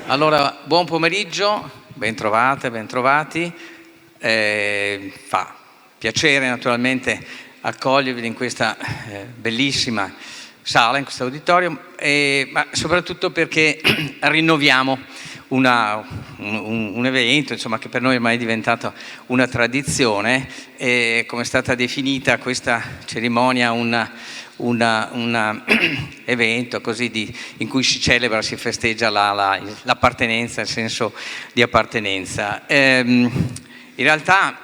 Allora, buon pomeriggio, bentrovate, bentrovati. Fa piacere naturalmente accogliervi in questa bellissima sala, in questo auditorium, ma soprattutto perché rinnoviamo un evento, insomma, che per noi ormai è diventato una tradizione, e come è stata definita questa cerimonia un evento così in cui si celebra, si festeggia l'appartenenza, il senso di appartenenza. In realtà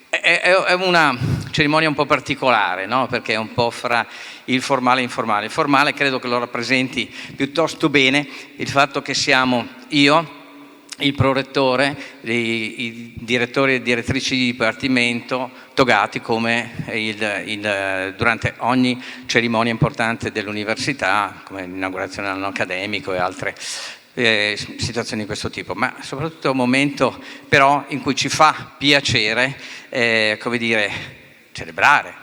è una cerimonia un po' particolare, no? Perché è un po' fra il formale e l'informale. Il formale credo che lo rappresenti piuttosto bene il fatto che siamo io, il prorettore, i direttori e direttrici di dipartimento togati come durante ogni cerimonia importante dell'università, come l'inaugurazione dell'anno accademico e altre situazioni di questo tipo, ma soprattutto è un momento però in cui ci fa piacere celebrare,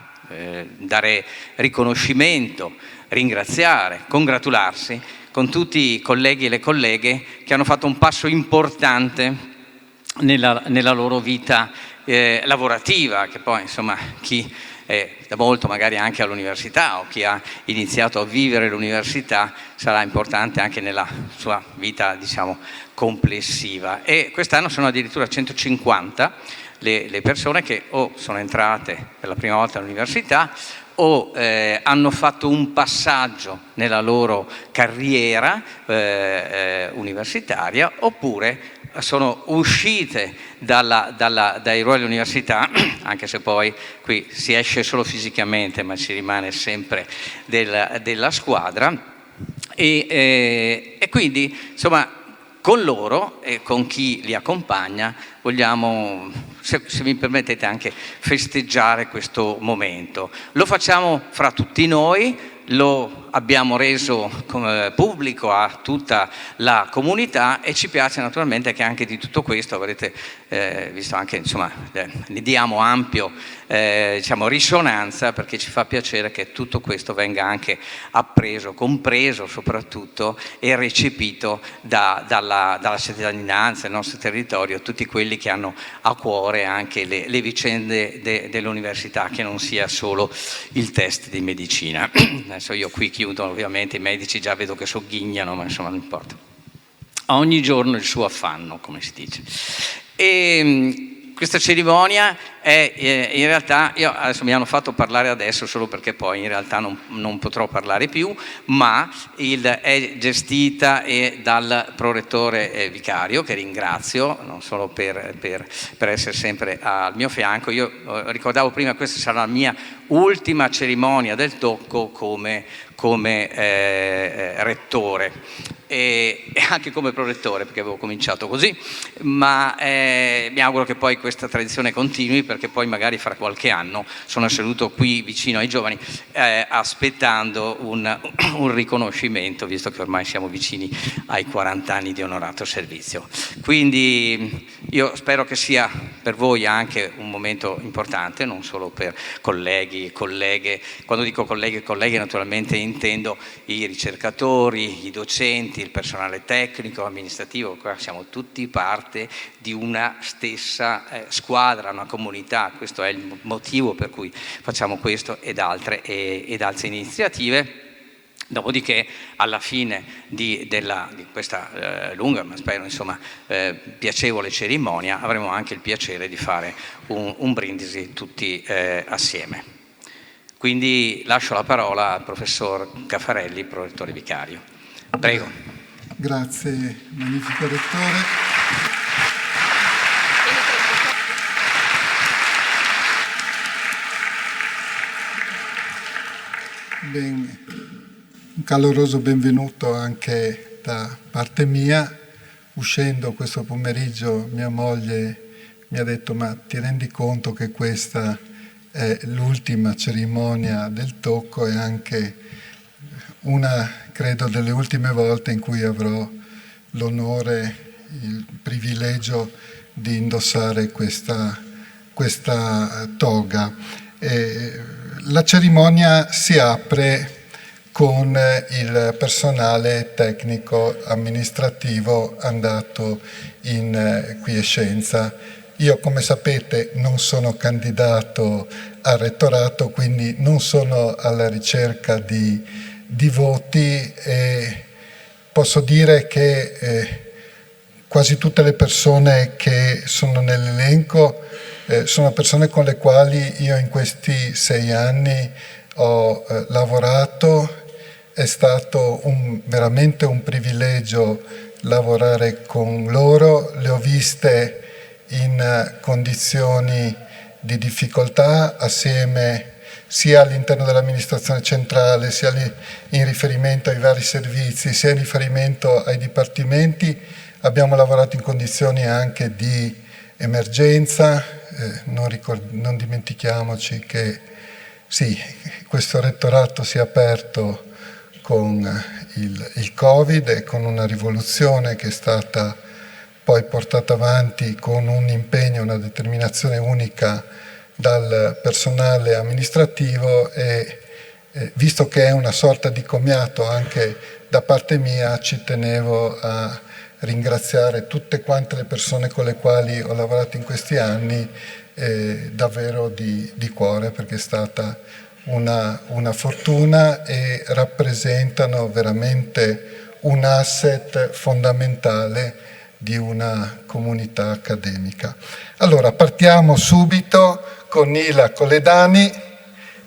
dare riconoscimento, ringraziare, congratularsi con tutti i colleghi e le colleghe che hanno fatto un passo importante nella loro vita lavorativa, che poi insomma chi è da molto magari anche all'università o chi ha iniziato a vivere l'università sarà importante anche nella sua vita, diciamo, complessiva. E quest'anno sono addirittura 150 le persone che o sono entrate per la prima volta all'università o hanno fatto un passaggio nella loro carriera universitaria, oppure sono uscite dai ruoli dell'università, anche se poi qui si esce solo fisicamente, ma ci rimane sempre della squadra, e quindi insomma con loro e con chi li accompagna vogliamo, se mi permettete, anche festeggiare questo momento. Lo facciamo fra tutti noi, lo abbiamo reso pubblico a tutta la comunità e ci piace naturalmente che anche di tutto questo avrete visto anche, insomma, ne diamo ampio risonanza, perché ci fa piacere che tutto questo venga anche appreso, compreso soprattutto e recepito dalla cittadinanza, del nostro territorio, tutti quelli che hanno a cuore anche le vicende dell'università, che non sia solo il test di medicina. Adesso io qui chiudo, ovviamente i medici già vedo che sogghignano, ma insomma non importa. Ogni giorno il suo affanno, come si dice. E questa cerimonia è in realtà, adesso mi hanno fatto parlare adesso solo perché poi in realtà non potrò parlare più, ma è gestita dal prorettore vicario, che ringrazio non solo per essere sempre al mio fianco. Io ricordavo prima, questa sarà la mia ultima cerimonia del tocco come rettore e anche come prorettore, perché avevo cominciato così, ma mi auguro che poi questa tradizione continui, perché poi magari fra qualche anno sono seduto qui vicino ai giovani aspettando un riconoscimento, visto che ormai siamo vicini ai 40 anni di onorato servizio. Quindi io spero che sia per voi anche un momento importante, non solo per colleghi e colleghe. Quando dico colleghi e colleghe naturalmente intendo i ricercatori, i docenti, il personale tecnico, amministrativo. Qua siamo tutti parte di una stessa squadra, una comunità. Questo è il motivo per cui facciamo questo ed altre iniziative. Dopodiché, alla fine di questa lunga, ma spero insomma piacevole cerimonia, avremo anche il piacere di fare un brindisi tutti assieme. Quindi lascio la parola al professor Caffarelli, prorettore vicario. Prego. Grazie, magnifico rettore. Bene. Un caloroso benvenuto anche da parte mia. Uscendo questo pomeriggio mia moglie mi ha detto: ma ti rendi conto che questa è l'ultima cerimonia del tocco e anche una, credo, delle ultime volte in cui avrò l'onore, il privilegio di indossare questa toga. La cerimonia si apre con il personale tecnico amministrativo andato in quiescenza. Io, come sapete, non sono candidato al rettorato, quindi non sono alla ricerca di voti, e posso dire che quasi tutte le persone che sono nell'elenco sono persone con le quali io in questi 6 anni ho lavorato. È stato veramente un privilegio lavorare con loro, le ho viste in condizioni di difficoltà assieme sia all'interno dell'amministrazione centrale, sia in riferimento ai vari servizi, sia in riferimento ai dipartimenti. Abbiamo lavorato in condizioni anche di emergenza, non dimentichiamoci che sì, questo rettorato si è aperto con il Covid e con una rivoluzione che è stata poi portata avanti con un impegno, una determinazione unica dal personale amministrativo, e visto che è una sorta di commiato anche da parte mia, ci tenevo a ringraziare tutte quante le persone con le quali ho lavorato in questi anni, davvero di cuore, perché è stata una fortuna e rappresentano veramente un asset fondamentale di una comunità accademica. Allora, partiamo subito con Nila Coledani.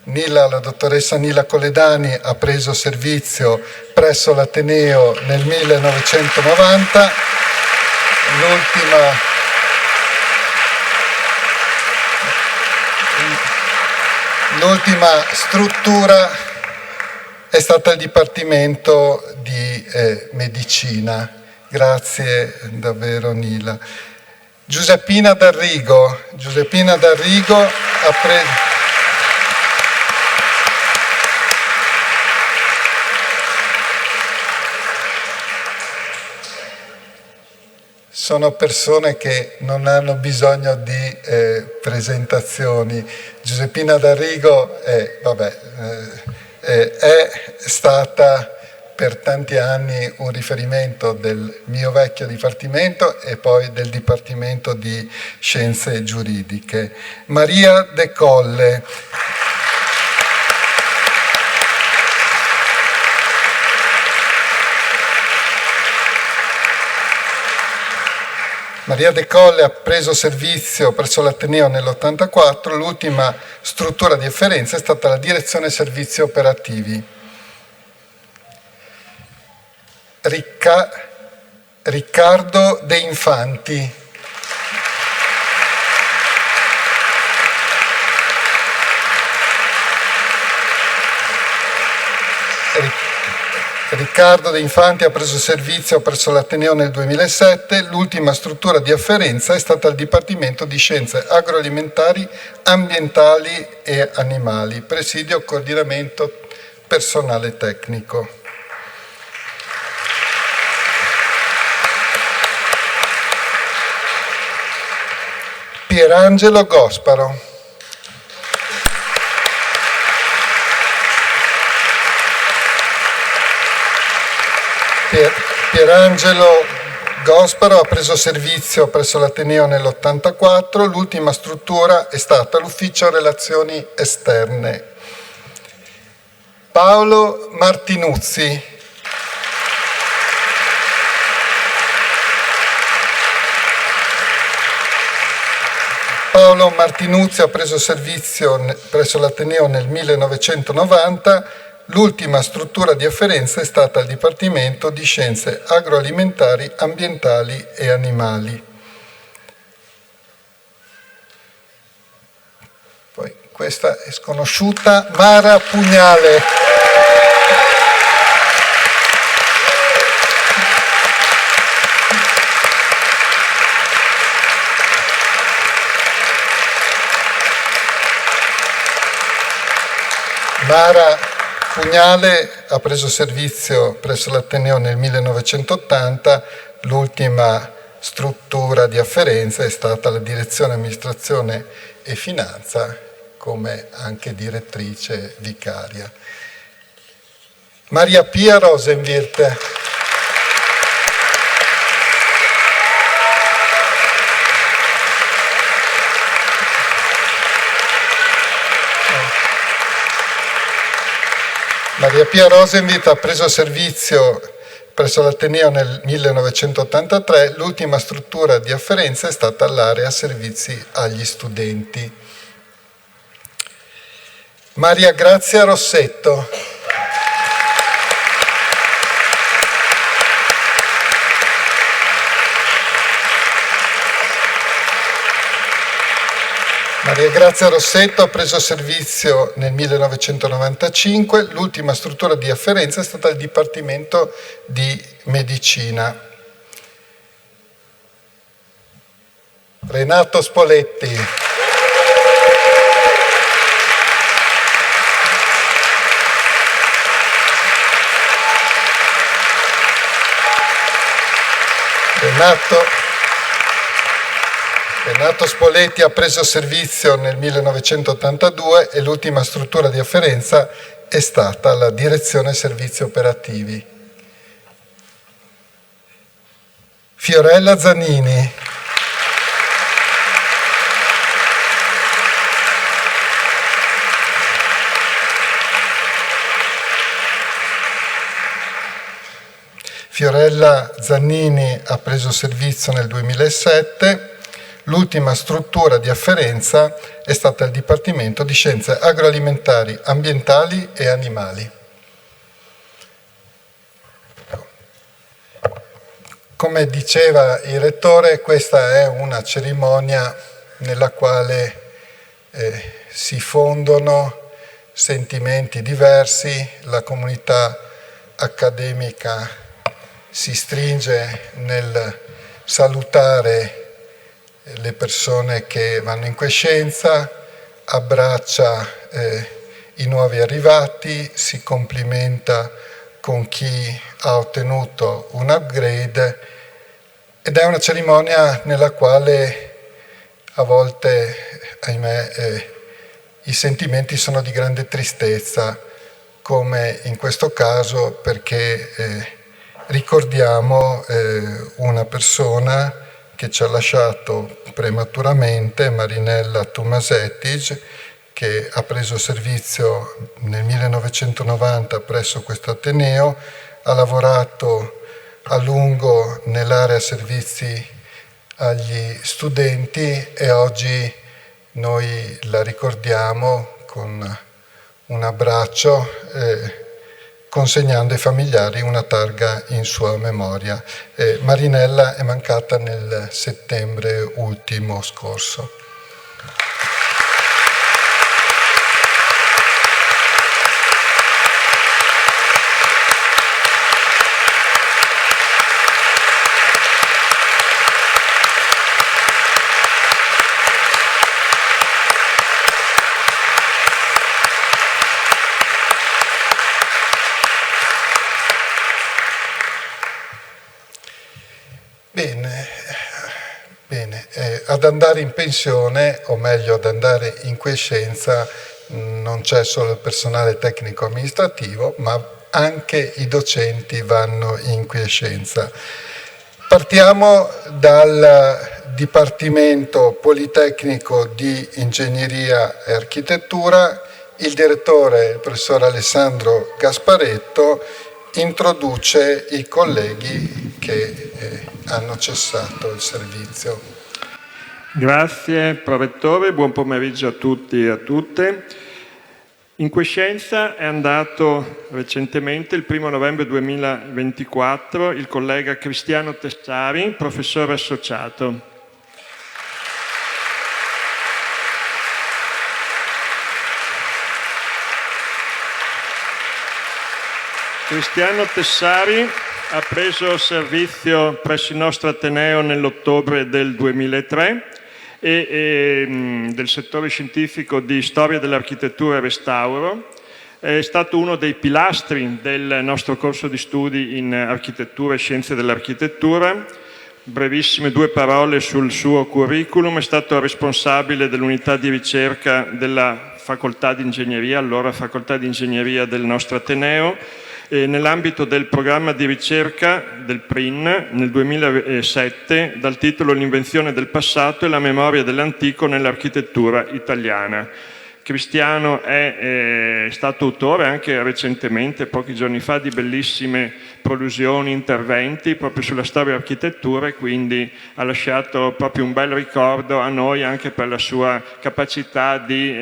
La dottoressa Nila Coledani ha preso servizio presso l'Ateneo nel 1990, l'ultima struttura è stata il Dipartimento di Medicina. Grazie davvero Nila. Giuseppina D'Arrigo ha preso... Sono persone che non hanno bisogno di presentazioni. Giuseppina D'Arrigo è stata per tanti anni un riferimento del mio vecchio dipartimento e poi del Dipartimento di Scienze Giuridiche. Maria De Colle. Maria De Colle ha preso servizio presso l'Ateneo nell'84, l'ultima struttura di efferenza è stata la Direzione Servizi Operativi. Riccardo De Infanti. Riccardo De Infanti ha preso servizio presso l'Ateneo nel 2007, l'ultima struttura di afferenza è stata il Dipartimento di Scienze Agroalimentari, Ambientali e Animali, presidio coordinamento personale tecnico. Pierangelo Gosparo. Pierangelo Gosparo ha preso servizio presso l'Ateneo nell'84, l'ultima struttura è stata l'Ufficio Relazioni Esterne. Paolo Martinuzzi. Paolo Martinuzzi ha preso servizio presso l'Ateneo nel 1990, l'ultima struttura di afferenza è stata il Dipartimento di Scienze Agroalimentari, Ambientali e Animali. Poi questa è sconosciuta, Mara Pugnale. Mara Pugnale ha preso servizio presso l'Ateneo nel 1980, l'ultima struttura di afferenza è stata la Direzione Amministrazione e Finanza, come anche direttrice vicaria. Maria Pia Rosenwirth. Maria Pia Rosenwirth ha preso servizio presso l'Ateneo nel 1983, l'ultima struttura di afferenza è stata l'area servizi agli studenti. Maria Grazia Rossetto. Maria Grazia Rossetto ha preso servizio nel 1995, l'ultima struttura di afferenza è stata il Dipartimento di Medicina. Renato Spoletti. Renato Spoletti ha preso servizio nel 1982 e l'ultima struttura di afferenza è stata la Direzione Servizi Operativi. Fiorella Zanini. Fiorella Zannini ha preso servizio nel 2007. L'ultima struttura di afferenza è stata il Dipartimento di Scienze Agroalimentari, Ambientali e Animali. Come diceva il Rettore, questa è una cerimonia nella quale si fondono sentimenti diversi, la comunità accademica si stringe nel salutare le persone che vanno in quiescenza, abbraccia i nuovi arrivati, si complimenta con chi ha ottenuto un upgrade ed è una cerimonia nella quale a volte, ahimè, i sentimenti sono di grande tristezza, come in questo caso, perché ricordiamo una persona che ci ha lasciato prematuramente, Marinella Tomasetic, che ha preso servizio nel 1990 presso questo Ateneo, ha lavorato a lungo nell'area servizi agli studenti e oggi noi la ricordiamo con un abbraccio, consegnando ai familiari una targa in sua memoria. Marinella è mancata nel settembre ultimo scorso. Ad andare in pensione, o meglio ad andare in quiescenza, non c'è solo il personale tecnico amministrativo, ma anche i docenti vanno in quiescenza. Partiamo dal Dipartimento Politecnico di Ingegneria e Architettura. Il direttore, il professor Alessandro Gasparetto, introduce i colleghi che hanno cessato il servizio. Grazie Prorettore, buon pomeriggio a tutti e a tutte. In quiescenza è andato recentemente, il 1 novembre 2024, il collega Cristiano Tessari, professore associato. Cristiano Tessari ha preso servizio presso il nostro Ateneo nell'ottobre del 2003 e del settore scientifico di Storia dell'Architettura e Restauro. È stato uno dei pilastri del nostro corso di studi in Architettura e Scienze dell'Architettura. Brevissime 2 parole sul suo curriculum. È stato responsabile dell'unità di ricerca della Facoltà di Ingegneria, allora Facoltà di Ingegneria del nostro Ateneo. nell'ambito del programma di ricerca del PRIN nel 2007 dal titolo L'invenzione del passato e la memoria dell'antico nell'architettura italiana. Cristiano è stato autore anche recentemente, pochi giorni fa, di bellissime prolusioni, interventi proprio sulla storia dell'architettura, e quindi ha lasciato proprio un bel ricordo a noi anche per la sua capacità di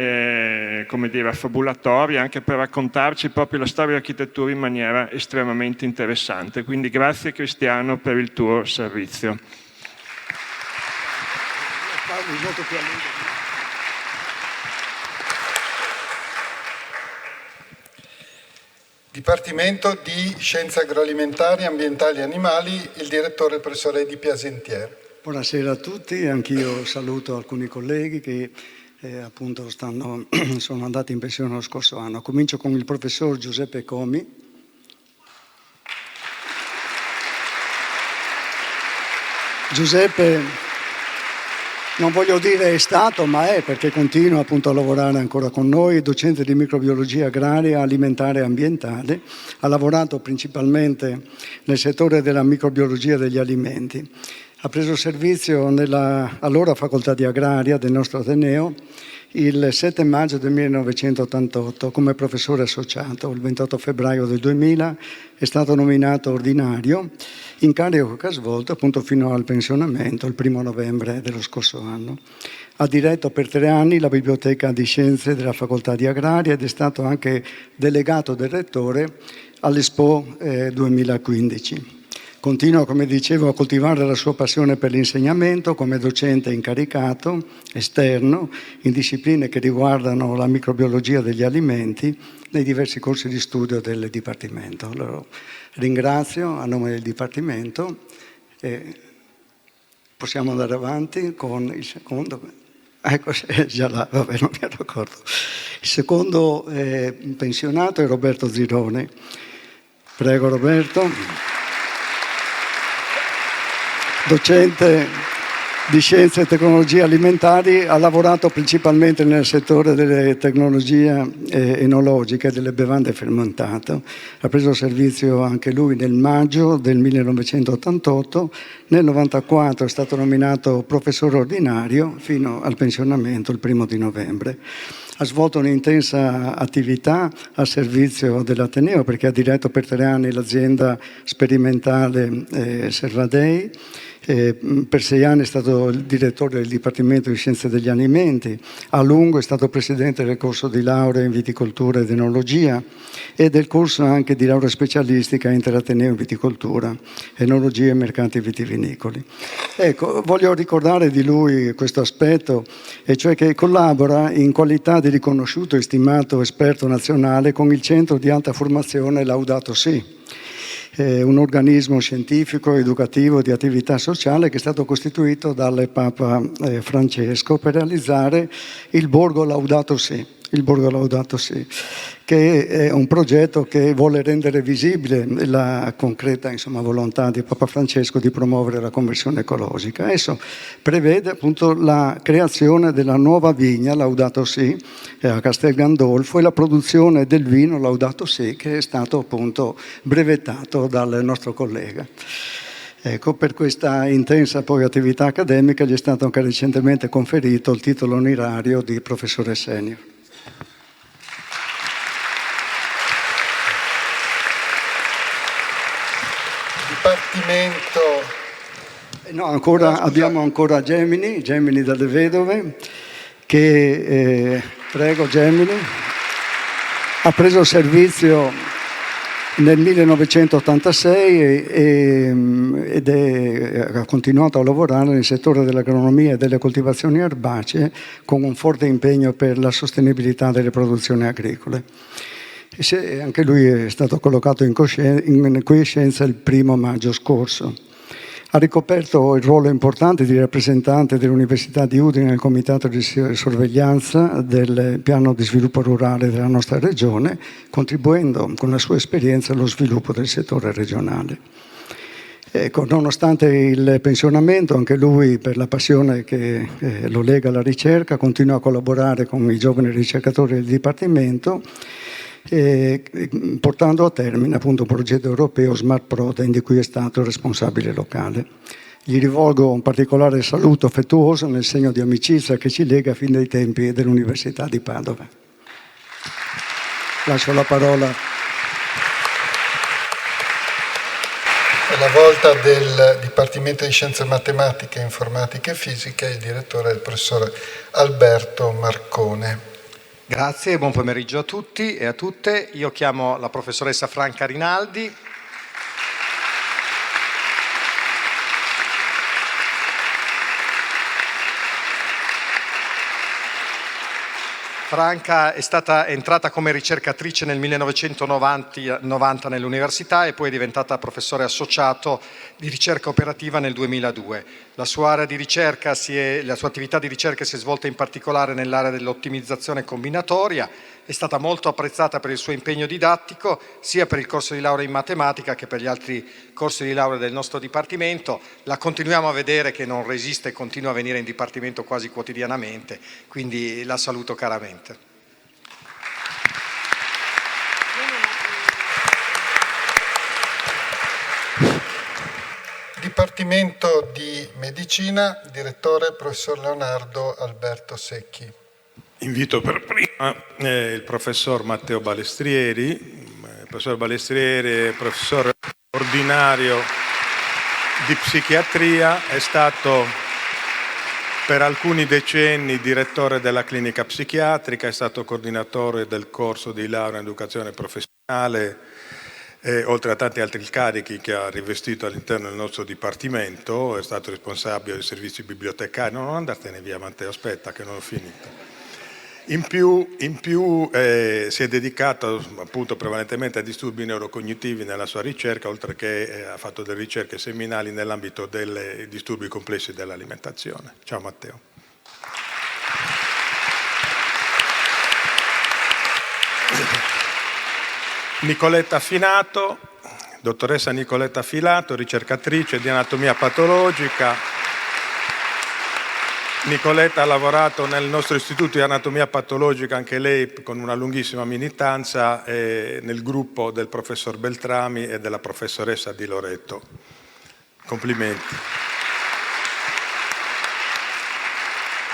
affabulatoria, anche per raccontarci proprio la storia dell'architettura in maniera estremamente interessante. Quindi grazie Cristiano per il tuo servizio. Dipartimento di Scienze Agroalimentari, Ambientali e Animali, il direttore professor Edi Piasentier. Buonasera a tutti, anch'io saluto alcuni colleghi che appunto sono andati in pensione lo scorso anno. Comincio con il professor Giuseppe Comi. Giuseppe, non voglio dire è stato, ma è, perché continua appunto a lavorare ancora con noi, docente di microbiologia agraria, alimentare e ambientale. Ha lavorato principalmente nel settore della microbiologia degli alimenti. Ha preso servizio nella allora facoltà di agraria del nostro Ateneo il 7 maggio del 1988 come professore associato. Il 28 febbraio del 2000 è stato nominato ordinario, incarico che ha svolto appunto fino al pensionamento il 1 novembre dello scorso anno. Ha diretto per 3 anni la Biblioteca di Scienze della Facoltà di Agraria ed è stato anche delegato del Rettore all'Expo 2015. Continua, come dicevo, a coltivare la sua passione per l'insegnamento come docente incaricato esterno in discipline che riguardano la microbiologia degli alimenti nei diversi corsi di studio del Dipartimento. Lo ringrazio a nome del Dipartimento e possiamo andare avanti con il secondo. Ecco, già là, vabbè, non mi ricordo. Il secondo pensionato è Roberto Zironi. Prego Roberto. Docente di Scienze e Tecnologie Alimentari, ha lavorato principalmente nel settore delle tecnologie enologiche e delle bevande fermentate. Ha preso servizio anche lui nel maggio del 1988, nel 1994 è stato nominato professore ordinario fino al pensionamento il 1 di novembre. Ha svolto un'intensa attività a servizio dell'Ateneo perché ha diretto per 3 anni l'azienda sperimentale Servadei. Per 6 anni è stato il direttore del Dipartimento di Scienze degli Alimenti, a lungo è stato presidente del corso di laurea in viticoltura ed enologia e del corso anche di laurea specialistica interateneo in viticoltura, enologia e mercati vitivinicoli. Ecco, voglio ricordare di lui questo aspetto, e cioè che collabora in qualità di riconosciuto e stimato esperto nazionale con il Centro di Alta Formazione Laudato Si', un organismo scientifico, educativo di attività sociale che è stato costituito dal Papa Francesco per realizzare il Borgo Laudato Si'. Il Borgo Laudato Si', che è un progetto che vuole rendere visibile la concreta volontà di Papa Francesco di promuovere la conversione ecologica. Esso prevede appunto la creazione della nuova vigna Laudato Si' a Castel Gandolfo e la produzione del vino Laudato Si' che è stato appunto brevettato dal nostro collega. Ecco, per questa intensa poi attività accademica gli è stato anche recentemente conferito il titolo onerario di professore senior. Dipartimento. No, abbiamo ancora Gemini dalle Vedove, che, prego Gemini, ha preso servizio nel 1986 ed ha continuato a lavorare nel settore dell'agronomia e delle coltivazioni erbacee con un forte impegno per la sostenibilità delle produzioni agricole. Anche lui è stato collocato in quiescenza il 1 maggio scorso. Ha ricoperto il ruolo importante di rappresentante dell'Università di Udine nel Comitato di sorveglianza del piano di sviluppo rurale della nostra regione, contribuendo con la sua esperienza allo sviluppo del settore regionale. Ecco, nonostante il pensionamento, anche lui, per la passione che lo lega alla ricerca, continua a collaborare con i giovani ricercatori del Dipartimento portando a termine appunto un progetto europeo Smart Protein di cui è stato responsabile locale. Gli rivolgo un particolare saluto affettuoso nel segno di amicizia che ci lega fin dai tempi dell'Università di Padova. Lascio la parola. È la volta del Dipartimento di Scienze Matematiche, Informatiche e Fisiche, il direttore è il professor Alberto Marcone. Grazie, buon pomeriggio a tutti e a tutte. Io chiamo la professoressa Franca Rinaldi. Franca è entrata come ricercatrice nel 1990 nell'università e poi è diventata professore associato di ricerca operativa nel 2002. La sua attività di ricerca si è svolta in particolare nell'area dell'ottimizzazione combinatoria, è stata molto apprezzata per il suo impegno didattico, sia per il corso di laurea in matematica che per gli altri corsi di laurea del nostro dipartimento. La continuiamo a vedere che non resiste e continua a venire in dipartimento quasi quotidianamente, quindi la saluto caramente. Dipartimento di Medicina, direttore professor Leonardo Alberto Secchi. Invito per prima il professor Matteo Balestrieri. Il professor Balestrieri è professore ordinario di psichiatria, è stato per alcuni decenni direttore della clinica psichiatrica, è stato coordinatore del corso di laurea in educazione professionale, oltre a tanti altri incarichi che ha rivestito all'interno del nostro dipartimento. È stato responsabile del servizio bibliotecari. No, non andatene via Matteo, aspetta che non ho finito. In più si è dedicato appunto prevalentemente a disturbi neurocognitivi nella sua ricerca, oltre che ha fatto delle ricerche seminali nell'ambito dei disturbi complessi dell'alimentazione. Ciao Matteo. Nicoletta Finato, dottoressa Nicoletta Filato, ricercatrice di anatomia patologica. Nicoletta ha lavorato nel nostro istituto di anatomia patologica, anche lei con una lunghissima militanza, nel gruppo del professor Beltrami e della professoressa Di Loretto. Complimenti.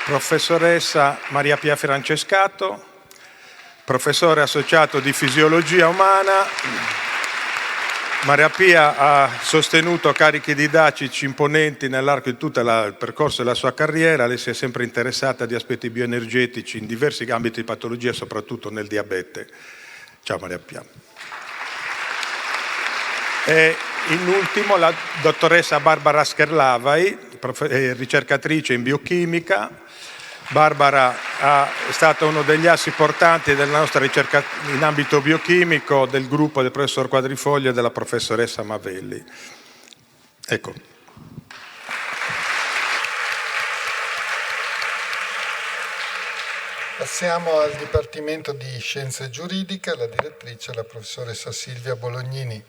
Professoressa Maria Pia Francescato, professore associato di fisiologia umana. Maria Pia ha sostenuto carichi didattici imponenti nell'arco di tutto il percorso della sua carriera. Lei si è sempre interessata di aspetti bioenergetici in diversi ambiti di patologia, soprattutto nel diabete. Ciao Maria Pia. E in ultimo la dottoressa Barbara Scherlavai, ricercatrice in biochimica. Barbara è stata uno degli assi portanti della nostra ricerca in ambito biochimico del gruppo del professor Quadrifoglio e della professoressa Mavelli. Ecco. Passiamo al Dipartimento di Scienze Giuridiche, la direttrice è la professoressa Silvia Bolognini.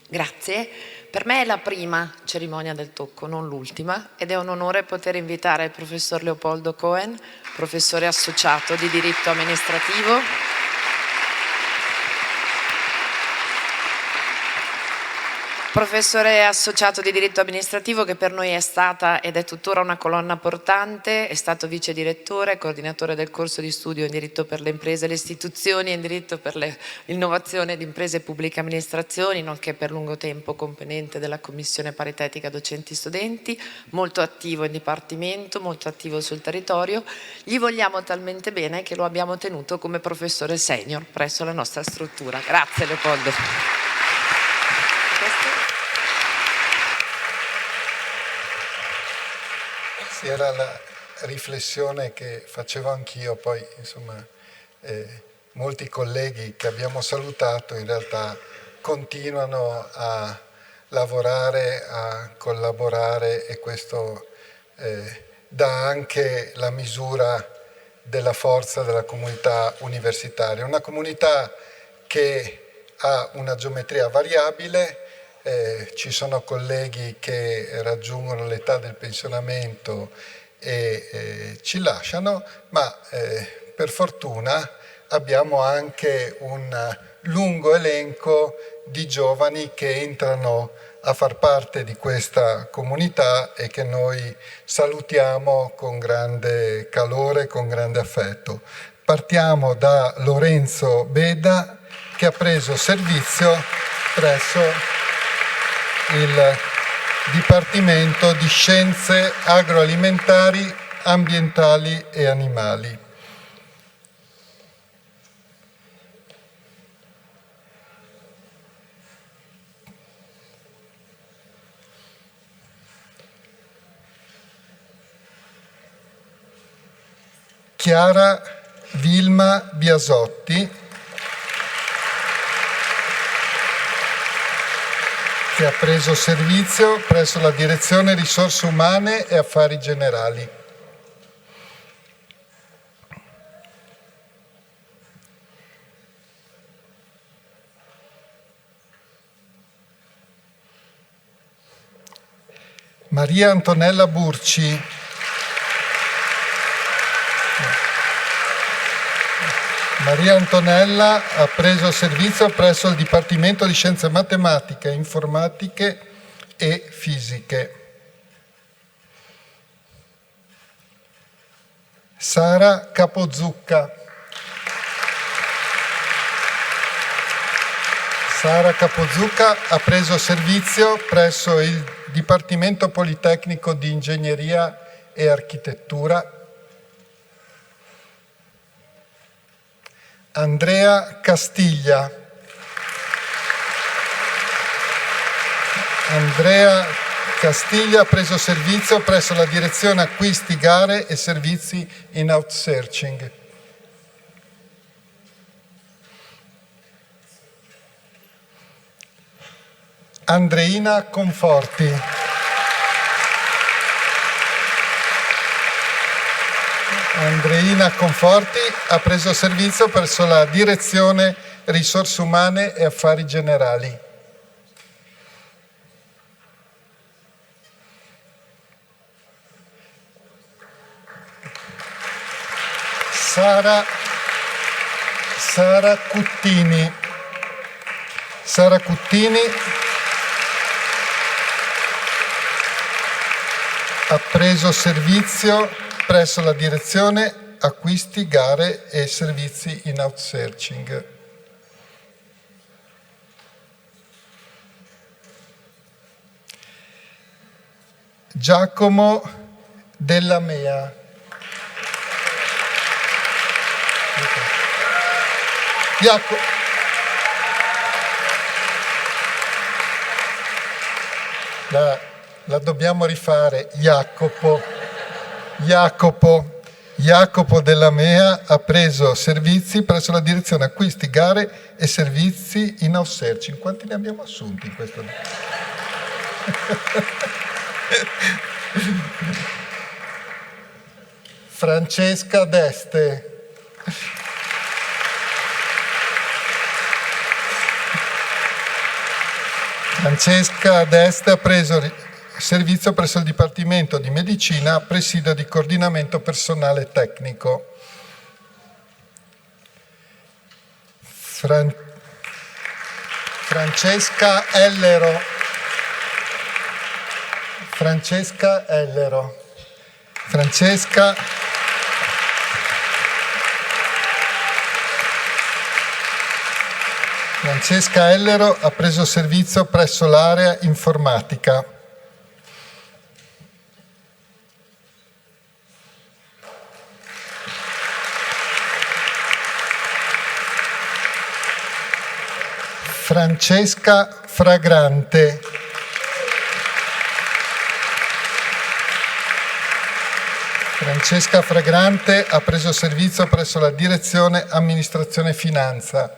Grazie. Per me è la prima cerimonia del tocco, non l'ultima, ed è un onore poter invitare il professor Leopoldo Cohen, professore associato di diritto amministrativo, professore associato di diritto amministrativo che per noi è stata ed è tuttora una colonna portante, è stato vice direttore, coordinatore del corso di studio in diritto per le imprese e le istituzioni e in diritto per l'innovazione di imprese e pubbliche amministrazioni, nonché per lungo tempo componente della commissione paritetica docenti studenti, molto attivo in dipartimento, molto attivo sul territorio. Gli vogliamo talmente bene che lo abbiamo tenuto come professore senior presso la nostra struttura. Grazie Leopoldo. Era la riflessione che facevo anch'io, poi insomma molti colleghi che abbiamo salutato in realtà continuano a lavorare, a collaborare e questo dà anche la misura della forza della comunità universitaria, una comunità che ha una geometria variabile. Ci sono colleghi che raggiungono l'età del pensionamento e ci lasciano, ma per fortuna abbiamo anche un lungo elenco di giovani che entrano a far parte di questa comunità e che noi salutiamo con grande calore, con grande affetto. Partiamo da Lorenzo Beda, che ha preso servizio presso il Dipartimento di Scienze Agroalimentari, Ambientali e Animali. Chiara Vilma Biasotti, che ha preso servizio presso la Direzione Risorse Umane e Affari Generali. Maria Antonella Burci, Maria Antonella ha preso servizio presso il Dipartimento di Scienze Matematiche, Informatiche e Fisiche. Sara Capozucca. Sara Capozucca ha preso servizio presso il Dipartimento Politecnico di Ingegneria e Architettura. Andrea Castiglia. Andrea Castiglia ha preso servizio presso la Direzione Acquisti, Gare e Servizi in Outsourcing. Andreina Conforti. Andreina Conforti ha preso servizio presso la Direzione Risorse Umane e Affari Generali. Sara Cuttini. Sara Cuttini ha preso servizio presso la Direzione Acquisti, Gare e Servizi in Outsourcing. Giacomo Della Mea. La dobbiamo rifare. Jacopo Della Mea ha preso servizi presso la Direzione Acquisti, Gare e Servizi in Outsourcing. Quanti ne abbiamo assunti in questo? Francesca Deste. Francesca Deste ha preso servizio presso il Dipartimento di Medicina, presidio di coordinamento personale tecnico. Francesca Ellero. Francesca Ellero ha preso servizio presso l'area informatica. Francesca Fragrante. Francesca Fragrante ha preso servizio presso la Direzione Amministrazione e Finanza.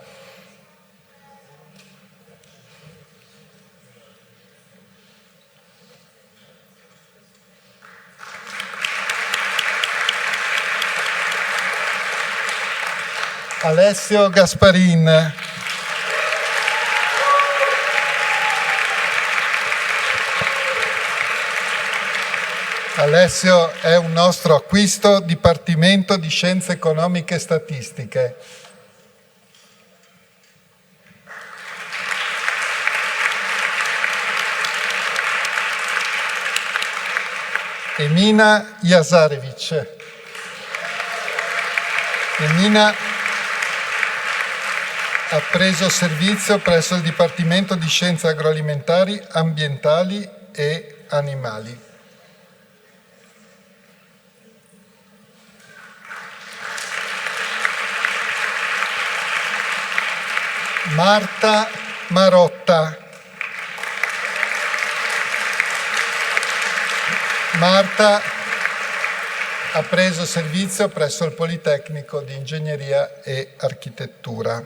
Alessio Gasparin. Alessio è un nostro acquisto, Dipartimento di Scienze Economiche e Statistiche. Emina Jazarevic. Emina ha preso servizio presso il Dipartimento di Scienze Agroalimentari, Ambientali e Animali. Marta Marotta. Marta ha preso servizio presso il Politecnico di Ingegneria e Architettura.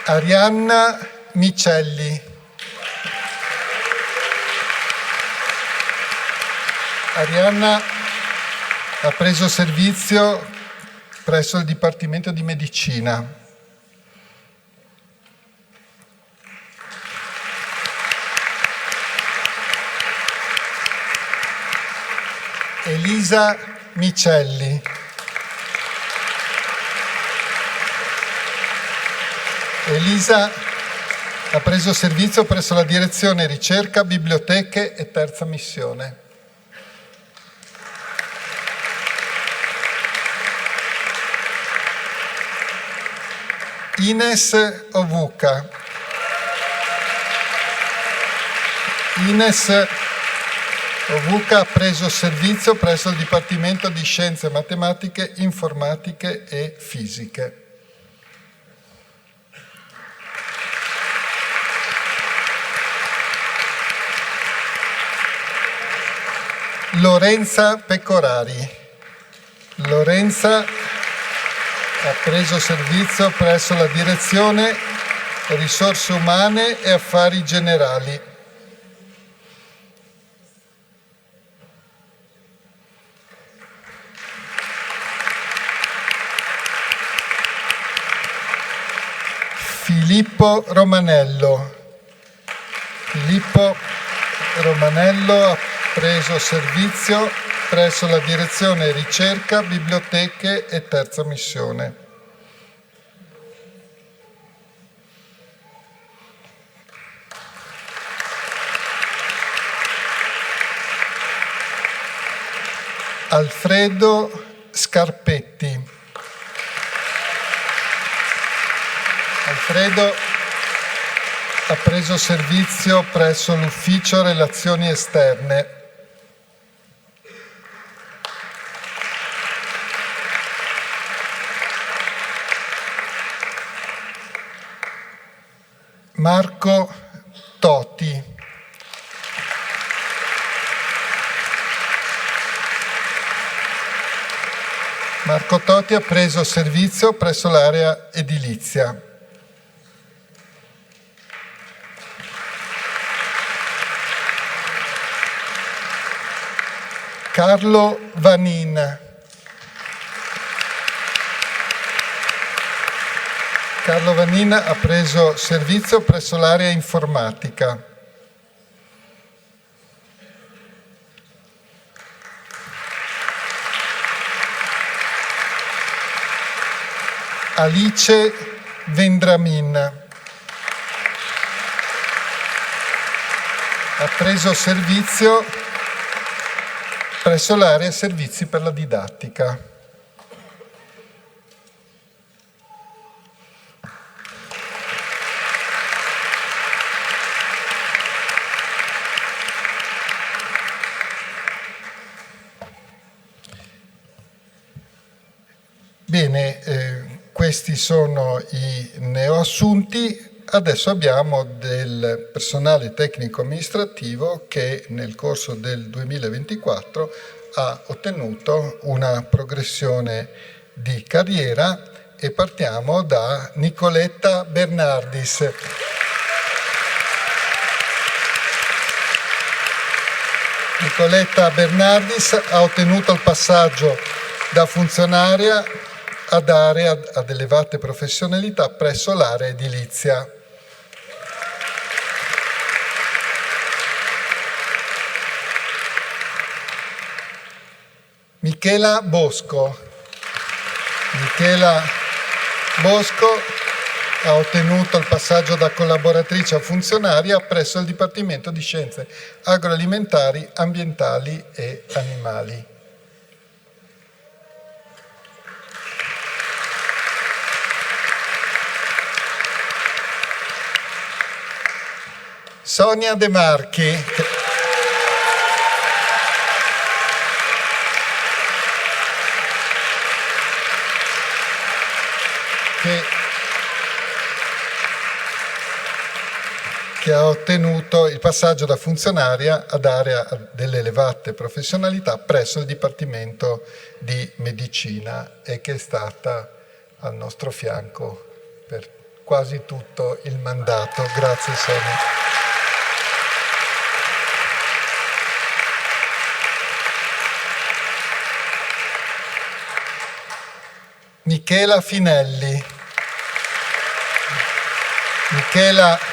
Arianna Micelli. Arianna ha preso servizio presso il Dipartimento di Medicina. Elisa Micelli. Elisa ha preso servizio presso la Direzione Ricerca, Biblioteche e Terza Missione. Ines Ovuka. Ines Ovuka ha preso servizio presso il Dipartimento di Scienze Matematiche, Informatiche e Fisiche. Lorenza Pecorari. Lorenza ha preso servizio presso la Direzione Risorse Umane e Affari Generali. Filippo Romanello. Filippo Romanello ha preso servizio presso la Direzione Ricerca, Biblioteche e Terza Missione. Alfredo Scarpetti. Alfredo ha preso servizio presso l'Ufficio Relazioni Esterne. Marco Toti. Marco Toti ha preso servizio presso l'area edilizia. Carlo Vanin. Carlo Vanin ha preso servizio presso l'area informatica. Alice Vendramin ha preso servizio presso l'area servizi per la didattica. Bene, questi sono i neoassunti. Adesso abbiamo del personale tecnico-amministrativo che nel corso del 2024 ha ottenuto una progressione di carriera e partiamo da Nicoletta Bernardis. Nicoletta Bernardis ha ottenuto il passaggio da funzionaria ad area ad elevate professionalità presso l'area edilizia. Michela Bosco. Michela Bosco ha ottenuto il passaggio da collaboratrice a funzionaria presso il Dipartimento di Scienze Agroalimentari, Ambientali e Animali. Sonia De Marchi, che ha ottenuto il passaggio da funzionaria ad area delle elevate professionalità presso il Dipartimento di Medicina e che è stata al nostro fianco per quasi tutto il mandato. Grazie Sonia. Michela Finelli. Michela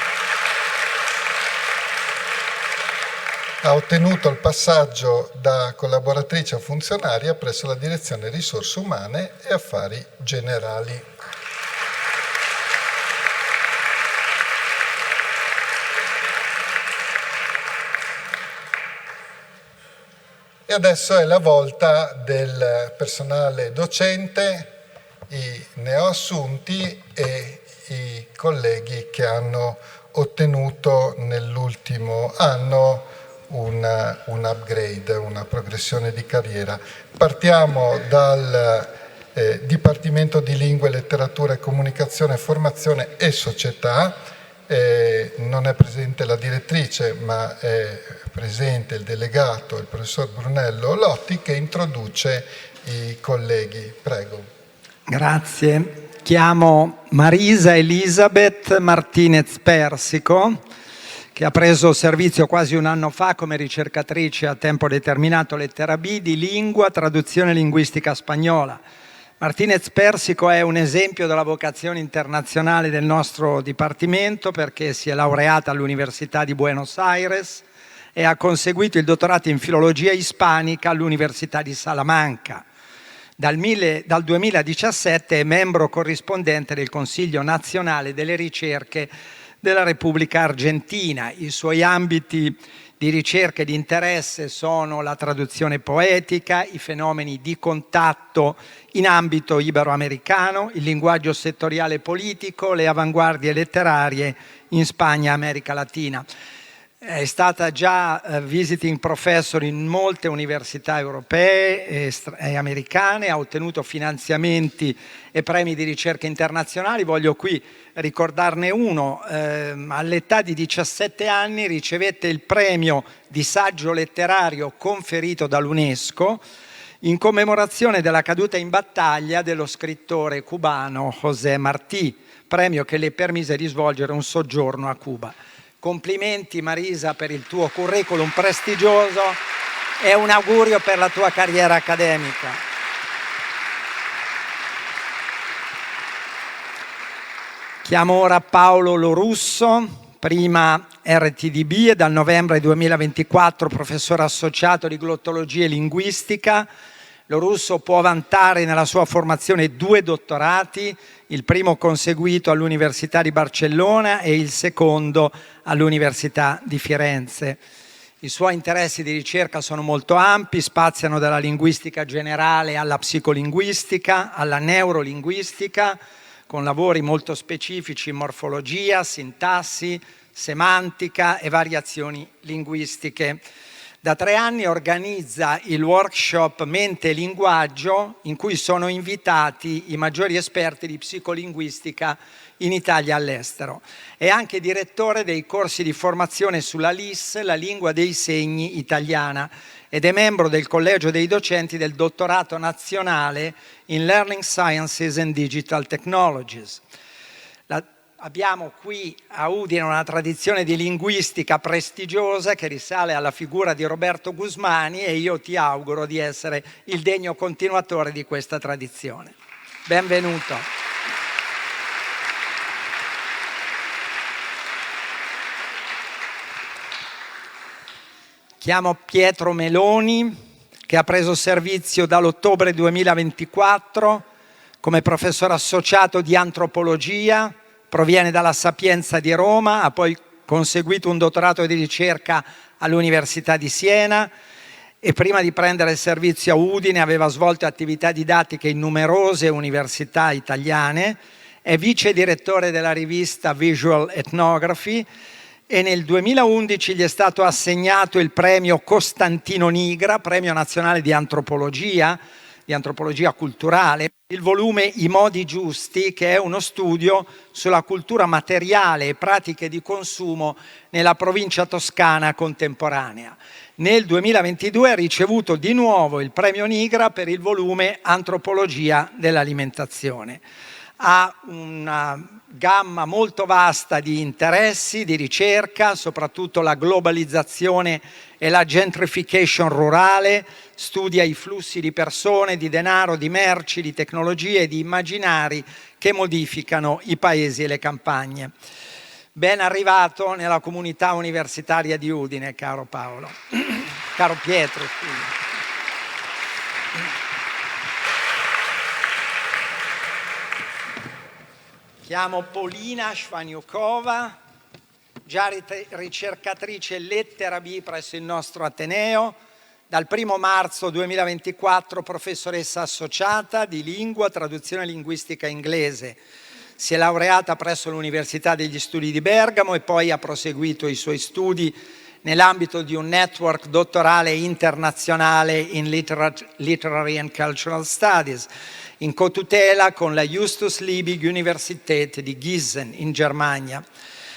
ha ottenuto il passaggio da collaboratrice a funzionaria presso la Direzione Risorse Umane e Affari Generali. E adesso è la volta del personale docente, i neoassunti e i colleghi che hanno ottenuto nell'ultimo anno un upgrade, una progressione di carriera. Partiamo dal Dipartimento di Lingue, Letteratura e Comunicazione, Formazione e Società. Non è presente la direttrice, ma è presente il delegato, il professor Brunello Lotti, che introduce i colleghi. Prego. Grazie. Chiamo Marisa Elisabeth Martinez Persico, che ha preso servizio quasi un anno fa come ricercatrice a tempo determinato lettera B di lingua, traduzione linguistica spagnola. Martinez Persico è un esempio della vocazione internazionale del nostro Dipartimento perché si è laureata all'Università di Buenos Aires e ha conseguito il dottorato in filologia ispanica all'Università di Salamanca. Dal 2017 è membro corrispondente del Consiglio nazionale delle ricerche della Repubblica Argentina. I suoi ambiti di ricerca e di interesse sono la traduzione poetica, i fenomeni di contatto in ambito iberoamericano, il linguaggio settoriale politico, le avanguardie letterarie in Spagna e America Latina. È stata già visiting professor in molte università europee e americane, ha ottenuto finanziamenti e premi di ricerca internazionali. Voglio qui ricordarne uno. All'età di 17 anni ricevette il premio di saggio letterario conferito dall'UNESCO in commemorazione della caduta in battaglia dello scrittore cubano José Martí, premio che le permise di svolgere un soggiorno a Cuba. Complimenti Marisa per il tuo curriculum prestigioso e un augurio per la tua carriera accademica. Chiamo ora Paolo Lorusso, prima RTDB e dal novembre 2024 professore associato di glottologia e linguistica. Lorusso può vantare nella sua formazione 2 dottorati, il primo conseguito all'Università di Barcellona e il secondo all'Università di Firenze. I suoi interessi di ricerca sono molto ampi, spaziano dalla linguistica generale alla psicolinguistica, alla neurolinguistica, con lavori molto specifici in morfologia, sintassi, semantica e variazioni linguistiche. Da 3 anni organizza il workshop Mente e Linguaggio, in cui sono invitati i maggiori esperti di psicolinguistica in Italia e all'estero. È anche direttore dei corsi di formazione sulla LIS, la lingua dei segni italiana, ed è membro del Collegio dei docenti del Dottorato Nazionale in Learning Sciences and Digital Technologies. Abbiamo qui a Udine una tradizione di linguistica prestigiosa che risale alla figura di Roberto Gusmani e io ti auguro di essere il degno continuatore di questa tradizione. Benvenuto. Chiamo Pietro Meloni, che ha preso servizio dall'ottobre 2024 come professore associato di antropologia proviene dalla Sapienza di Roma, ha poi conseguito un dottorato di ricerca all'Università di Siena e prima di prendere il servizio a Udine aveva svolto attività didattiche in numerose università italiane, è vice direttore della rivista Visual Ethnography e nel 2011 gli è stato assegnato il premio Costantino Nigra, premio nazionale di antropologia culturale, il volume I modi giusti, che è uno studio sulla cultura materiale e pratiche di consumo nella provincia toscana contemporanea. Nel 2022 ha ricevuto di nuovo il premio Nigra per il volume Antropologia dell'alimentazione. Ha una gamma molto vasta di interessi, di ricerca, soprattutto la globalizzazione e la gentrification rurale, studia i flussi di persone, di denaro, di merci, di tecnologie e di immaginari che modificano i paesi e le campagne. Ben arrivato nella comunità universitaria di Udine, caro Paolo. Caro Pietro, scusa. Chiamo Polina Shvaniukova, già ricercatrice lettera B presso il nostro Ateneo, dal 1 marzo 2024 professoressa associata di lingua, traduzione linguistica inglese. Si è laureata presso l'Università degli Studi di Bergamo e poi ha proseguito i suoi studi nell'ambito di un network dottorale internazionale in Literary and Cultural Studies, in cotutela con la Justus Liebig Universität di Gießen in Germania.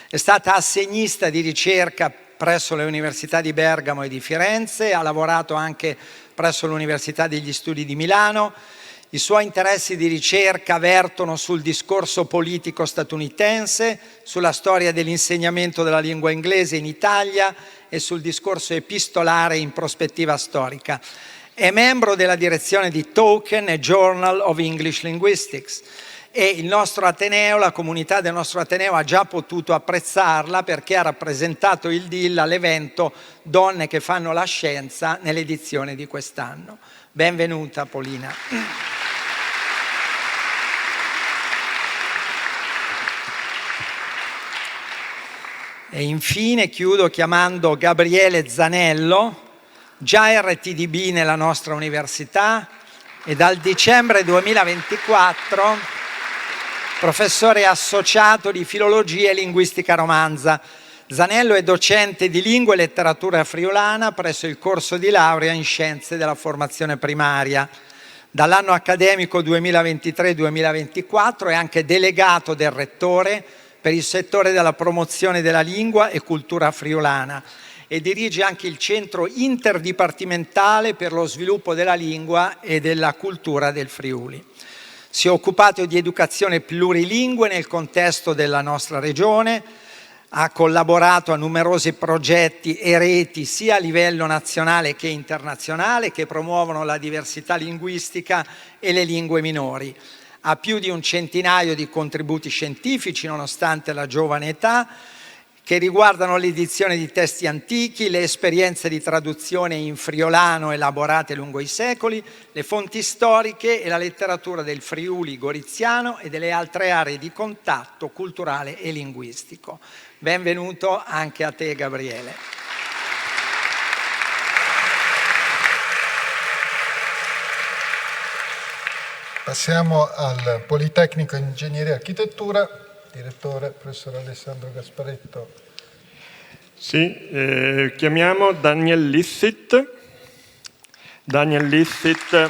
È stata assegnista di ricerca presso le università di Bergamo e di Firenze, ha lavorato anche presso l'Università degli Studi di Milano. I suoi interessi di ricerca vertono sul discorso politico statunitense, sulla storia dell'insegnamento della lingua inglese in Italia e sul discorso epistolare in prospettiva storica. È membro della direzione di Token e Journal of English Linguistics e il nostro Ateneo, la comunità del nostro Ateneo ha già potuto apprezzarla perché ha rappresentato il DIL all'evento Donne che fanno la scienza nell'edizione di quest'anno. Benvenuta Polina. E infine chiudo chiamando Gabriele Zanello, già RTDB nella nostra università e dal dicembre 2024 professore associato di filologia e linguistica romanza. Zanello è docente di lingua e letteratura friulana presso il corso di laurea in scienze della formazione primaria. Dall'anno accademico 2023-2024 è anche delegato del rettore per il settore della promozione della lingua e cultura friulana e dirige anche il centro interdipartimentale per lo sviluppo della lingua e della cultura del Friuli. Si è occupato di educazione plurilingue nel contesto della nostra regione, ha collaborato a numerosi progetti e reti sia a livello nazionale che internazionale che promuovono la diversità linguistica e le lingue minori. Ha più di un centinaio di contributi scientifici nonostante la giovane età che riguardano l'edizione di testi antichi, le esperienze di traduzione in friulano elaborate lungo i secoli, le fonti storiche e la letteratura del Friuli goriziano e delle altre aree di contatto culturale e linguistico. Benvenuto anche a te, Gabriele. Passiamo al Politecnico Ingegneria e Architettura, direttore, professor Alessandro Gasparetto. Sì, chiamiamo Daniel Lissith. Daniel Lissith,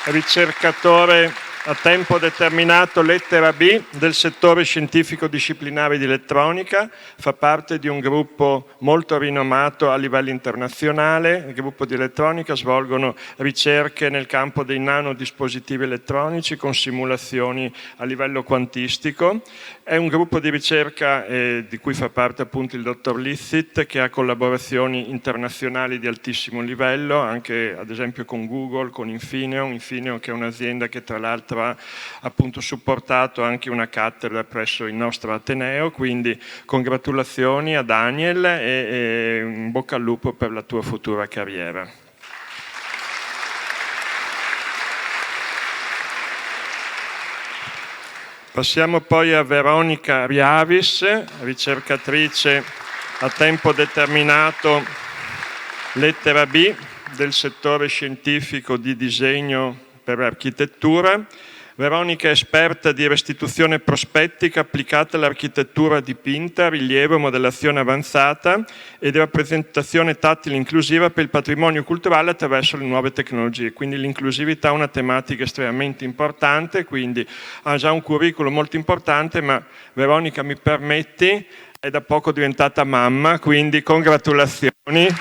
ricercatore a tempo determinato lettera B del settore scientifico disciplinare di elettronica, fa parte di un gruppo molto rinomato a livello internazionale. Il gruppo di elettronica svolgono ricerche nel campo dei nanodispositivi elettronici con simulazioni a livello quantistico. È un gruppo di ricerca di cui fa parte appunto il dottor Lissith, che ha collaborazioni internazionali di altissimo livello, anche ad esempio con Google, con Infineon che è un'azienda che tra l'altro ha appunto supportato anche una cattedra presso il nostro Ateneo, quindi congratulazioni a Daniel e in bocca al lupo per la tua futura carriera. Passiamo poi a Veronica Riavis, ricercatrice a tempo determinato, lettera B, del settore scientifico di disegno per architettura. Veronica è esperta di restituzione prospettica applicata all'architettura dipinta, rilievo, modellazione avanzata e di rappresentazione tattile inclusiva per il patrimonio culturale attraverso le nuove tecnologie. Quindi l'inclusività è una tematica estremamente importante, quindi ha già un curriculum molto importante, ma Veronica, mi permetti, è da poco diventata mamma, quindi congratulazioni.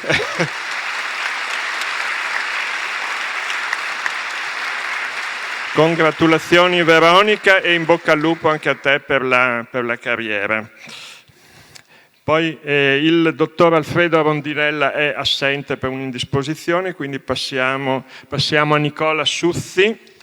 Congratulazioni Veronica e in bocca al lupo anche a te per la carriera. Poi il dottor Alfredo Rondinella è assente per un'indisposizione, quindi passiamo a Nicola Suzzi.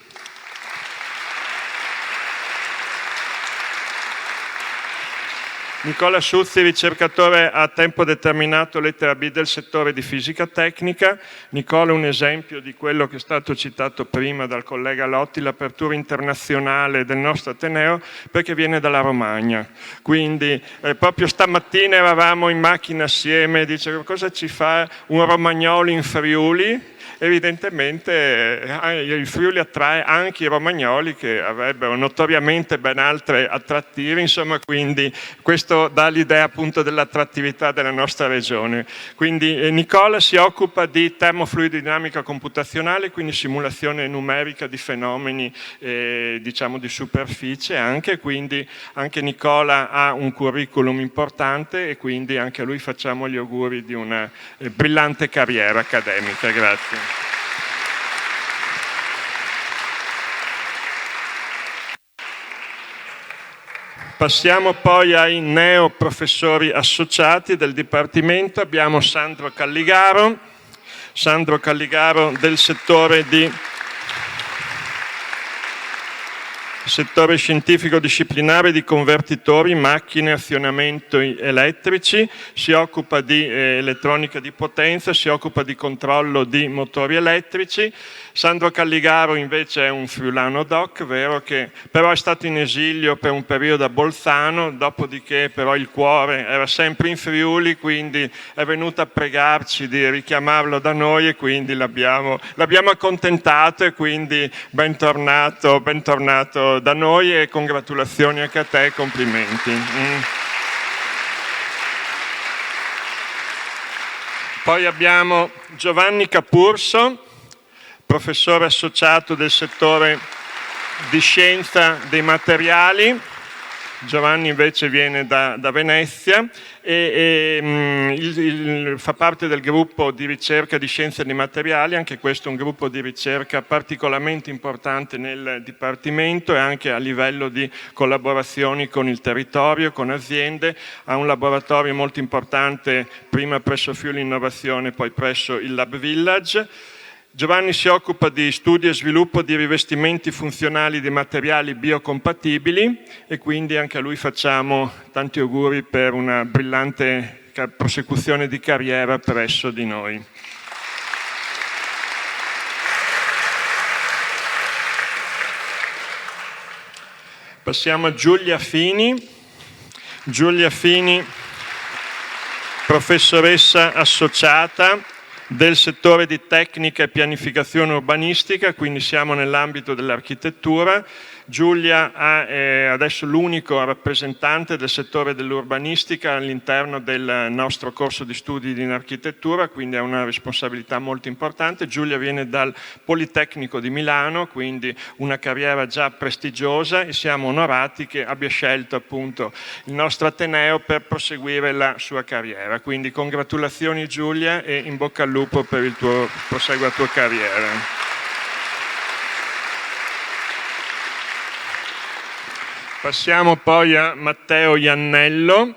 Nicola Suzzi, ricercatore a tempo determinato, lettera B, del settore di fisica tecnica. Nicola è un esempio di quello che è stato citato prima dal collega Lotti, l'apertura internazionale del nostro Ateneo, perché viene dalla Romagna. Quindi proprio stamattina eravamo in macchina assieme, dice cosa ci fa un romagnolo in Friuli? Evidentemente il Friuli attrae anche i romagnoli che avrebbero notoriamente ben altre attrattive, insomma, quindi questo dà l'idea appunto dell'attrattività della nostra regione. Quindi Nicola si occupa di termofluidodinamica computazionale, quindi simulazione numerica di fenomeni diciamo di superficie anche, quindi anche Nicola ha un curriculum importante e quindi anche a lui facciamo gli auguri di una brillante carriera accademica. Grazie. Passiamo poi ai neoprofessori associati del Dipartimento. Abbiamo Sandro Calligaro del settore scientifico disciplinare di convertitori, macchine, azionamenti elettrici, si occupa di elettronica di potenza, si occupa di controllo di motori elettrici. Sandro Calligaro invece è un friulano doc, vero, che però è stato in esilio per un periodo a Bolzano, dopodiché però il cuore era sempre in Friuli, quindi è venuto a pregarci di richiamarlo da noi e quindi l'abbiamo accontentato e quindi bentornato da noi e congratulazioni anche a te e complimenti. Poi abbiamo Giovanni Capurso, professore associato del settore di scienza dei materiali. Giovanni invece viene da Venezia e fa parte del gruppo di ricerca di scienze dei materiali, anche questo è un gruppo di ricerca particolarmente importante nel Dipartimento e anche a livello di collaborazioni con il territorio, con aziende. Ha un laboratorio molto importante prima presso Friuli Innovazione, poi presso il Lab Village. Giovanni si occupa di studio e sviluppo di rivestimenti funzionali di materiali biocompatibili e quindi anche a lui facciamo tanti auguri per una brillante prosecuzione di carriera presso di noi. Passiamo a Giulia Fini, professoressa associata del settore di tecnica e pianificazione urbanistica, quindi siamo nell'ambito dell'architettura. Giulia è adesso l'unico rappresentante del settore dell'urbanistica all'interno del nostro corso di studi in architettura, quindi ha una responsabilità molto importante. Giulia viene dal Politecnico di Milano, quindi una carriera già prestigiosa e siamo onorati che abbia scelto appunto il nostro Ateneo per proseguire la sua carriera. Quindi congratulazioni Giulia e in bocca al lupo per il tuo proseguo la tua carriera. Passiamo poi a Matteo Iannello,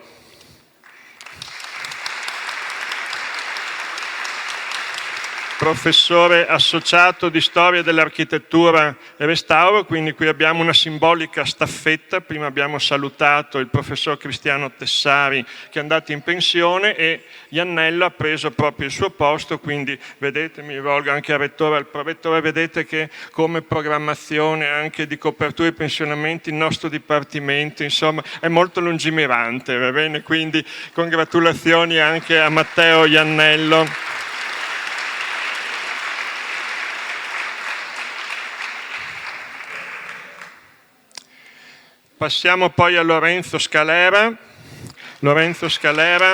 professore associato di storia dell'architettura e restauro, quindi qui abbiamo una simbolica staffetta. Prima abbiamo salutato il professor Cristiano Tessari che è andato in pensione e Iannello ha preso proprio il suo posto, quindi vedete, mi rivolgo anche al rettore e al prorettore, vedete che come programmazione anche di copertura e pensionamenti il nostro dipartimento insomma è molto lungimirante, va bene? Quindi congratulazioni anche a Matteo Iannello. Passiamo poi a Lorenzo Scalera. Lorenzo Scalera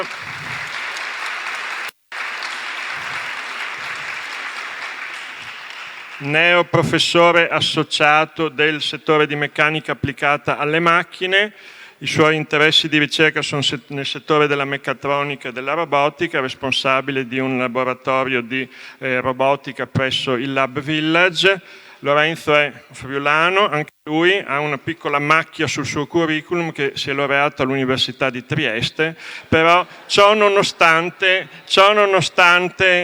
neo professore associato del settore di meccanica applicata alle macchine. I suoi interessi di ricerca sono nel settore della meccatronica e della robotica, responsabile di un laboratorio di robotica presso il Lab Village. Lorenzo è friulano, anche lui ha una piccola macchia sul suo curriculum che si è laureato all'Università di Trieste, però ciò nonostante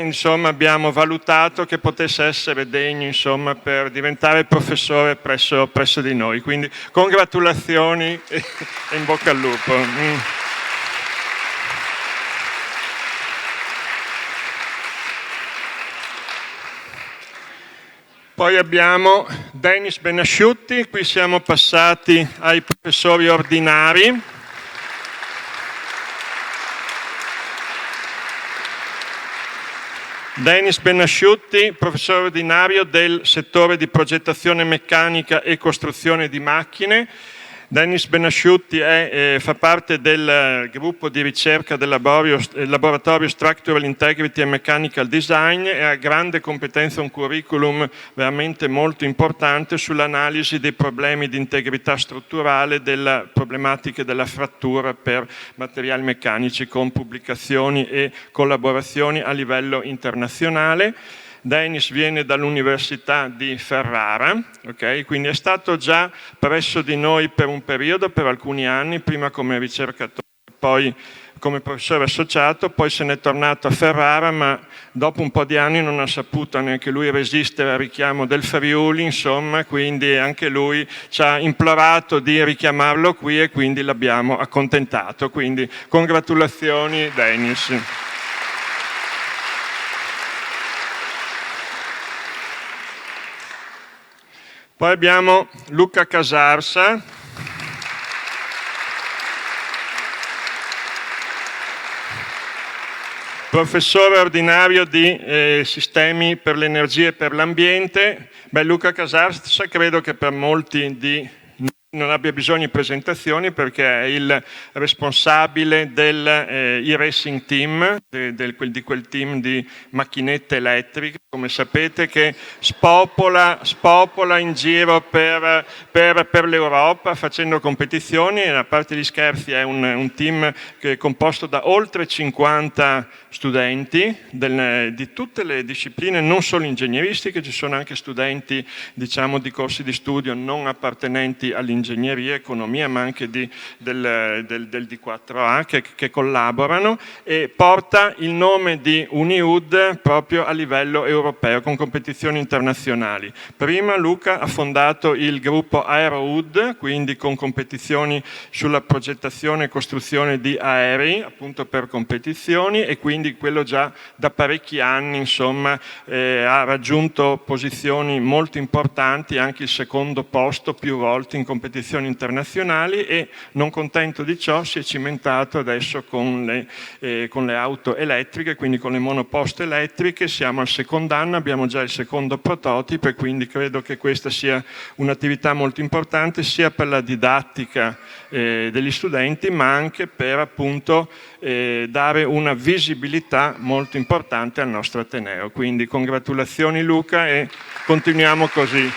insomma, abbiamo valutato che potesse essere degno insomma, per diventare professore presso di noi. Quindi congratulazioni e in bocca al lupo. Poi abbiamo Denis Benasciutti, qui siamo passati ai professori ordinari. Denis Benasciutti, professore ordinario del settore di progettazione meccanica e costruzione di macchine. Denis Benasciutti fa parte del gruppo di ricerca del laboratorio Structural Integrity and Mechanical Design e ha grande competenza, un curriculum veramente molto importante sull'analisi dei problemi di integrità strutturale, delle problematiche della frattura per materiali meccanici, con pubblicazioni e collaborazioni a livello internazionale. Denis viene dall'Università di Ferrara, okay? Quindi è stato già presso di noi per un periodo, per alcuni anni, prima come ricercatore, poi come professore associato, poi se n'è tornato a Ferrara, ma dopo un po' di anni non ha saputo neanche lui resistere al richiamo del Friuli, insomma, quindi anche lui ci ha implorato di richiamarlo qui e quindi l'abbiamo accontentato. Quindi congratulazioni Denis. Poi abbiamo Luca Casarsa, professore ordinario di sistemi per l'energia e per l'ambiente. Luca Casarsa credo che per molti di non abbia bisogno di presentazioni perché è il responsabile del e-racing team, di quel team di macchinette elettriche, come sapete, che spopola in giro per l'Europa facendo competizioni, e a parte gli scherzi è un team che è composto da oltre 50 studenti di tutte le discipline, non solo ingegneristiche, ci sono anche studenti diciamo di corsi di studio non appartenenti all'ingegneria, economia, ma anche del D4A che collaborano, e porta il nome di UniUD proprio a livello europeo con competizioni internazionali. Prima Luca ha fondato il gruppo AeroUD, quindi con competizioni sulla progettazione e costruzione di aerei, appunto per competizioni, e quindi quello già da parecchi anni insomma ha raggiunto posizioni molto importanti, anche il secondo posto più volte in competizioni internazionali, e non contento di ciò si è cimentato adesso con le auto elettriche, quindi con le monoposto elettriche. Siamo al secondo anno, abbiamo già il secondo prototipo, e quindi credo che questa sia un'attività molto importante sia per la didattica degli studenti, ma anche per appunto dare una visibilità molto importante al nostro Ateneo. Quindi congratulazioni Luca e continuiamo così.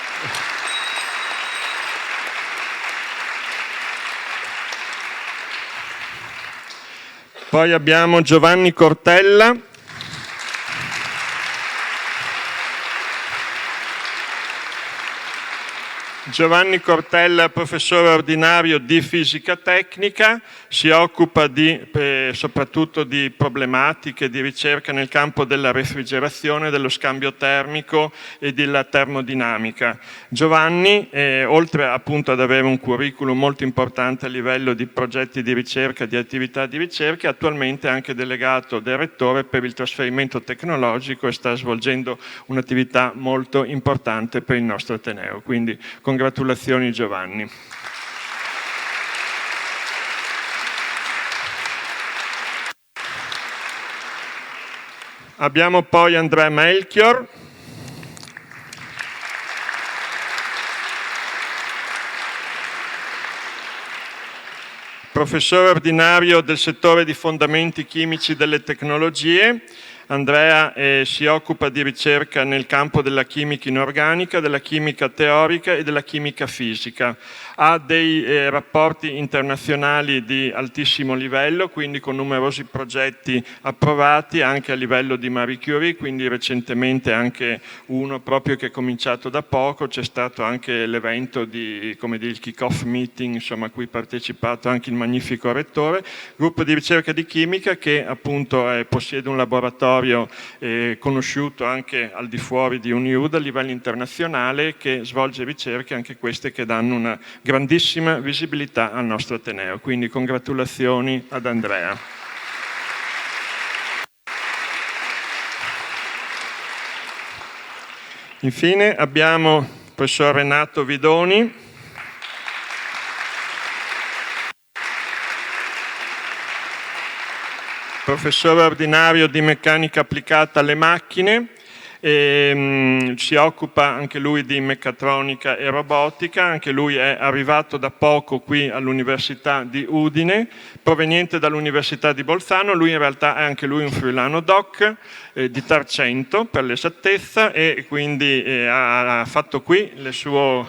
Poi abbiamo Giovanni Cortella, Giovanni Cortella, professore ordinario di fisica tecnica, si occupa soprattutto di problematiche di ricerca nel campo della refrigerazione, dello scambio termico e della termodinamica. Giovanni, oltre appunto ad avere un curriculum molto importante a livello di progetti di ricerca, di attività di ricerca, è attualmente anche delegato del Rettore per il trasferimento tecnologico e sta svolgendo un'attività molto importante per il nostro Ateneo. Quindi congratulazioni Giovanni. Abbiamo poi Andrea Melchior, professore ordinario del settore di fondamenti chimici delle tecnologie. Andrea si occupa di ricerca nel campo della chimica inorganica, della chimica teorica e della chimica fisica. Ha dei rapporti internazionali di altissimo livello, quindi con numerosi progetti approvati anche a livello di Marie Curie, quindi recentemente anche uno proprio che è cominciato da poco. C'è stato anche l'evento il kick-off meeting, insomma, a cui ha partecipato anche il magnifico rettore. Gruppo di ricerca di chimica che appunto possiede un laboratorio conosciuto anche al di fuori di UniUD a livello internazionale, che svolge ricerche anche queste che danno una grandissima visibilità al nostro Ateneo. Quindi congratulazioni ad Andrea. Infine abbiamo il professor Renato Vidoni, professore ordinario di meccanica applicata alle macchine, si occupa anche lui di meccatronica e robotica. Anche lui è arrivato da poco qui all'Università di Udine, proveniente dall'Università di Bolzano. Lui in realtà è anche lui un friulano doc di Tarcento per l'esattezza, e quindi ha fatto qui la sua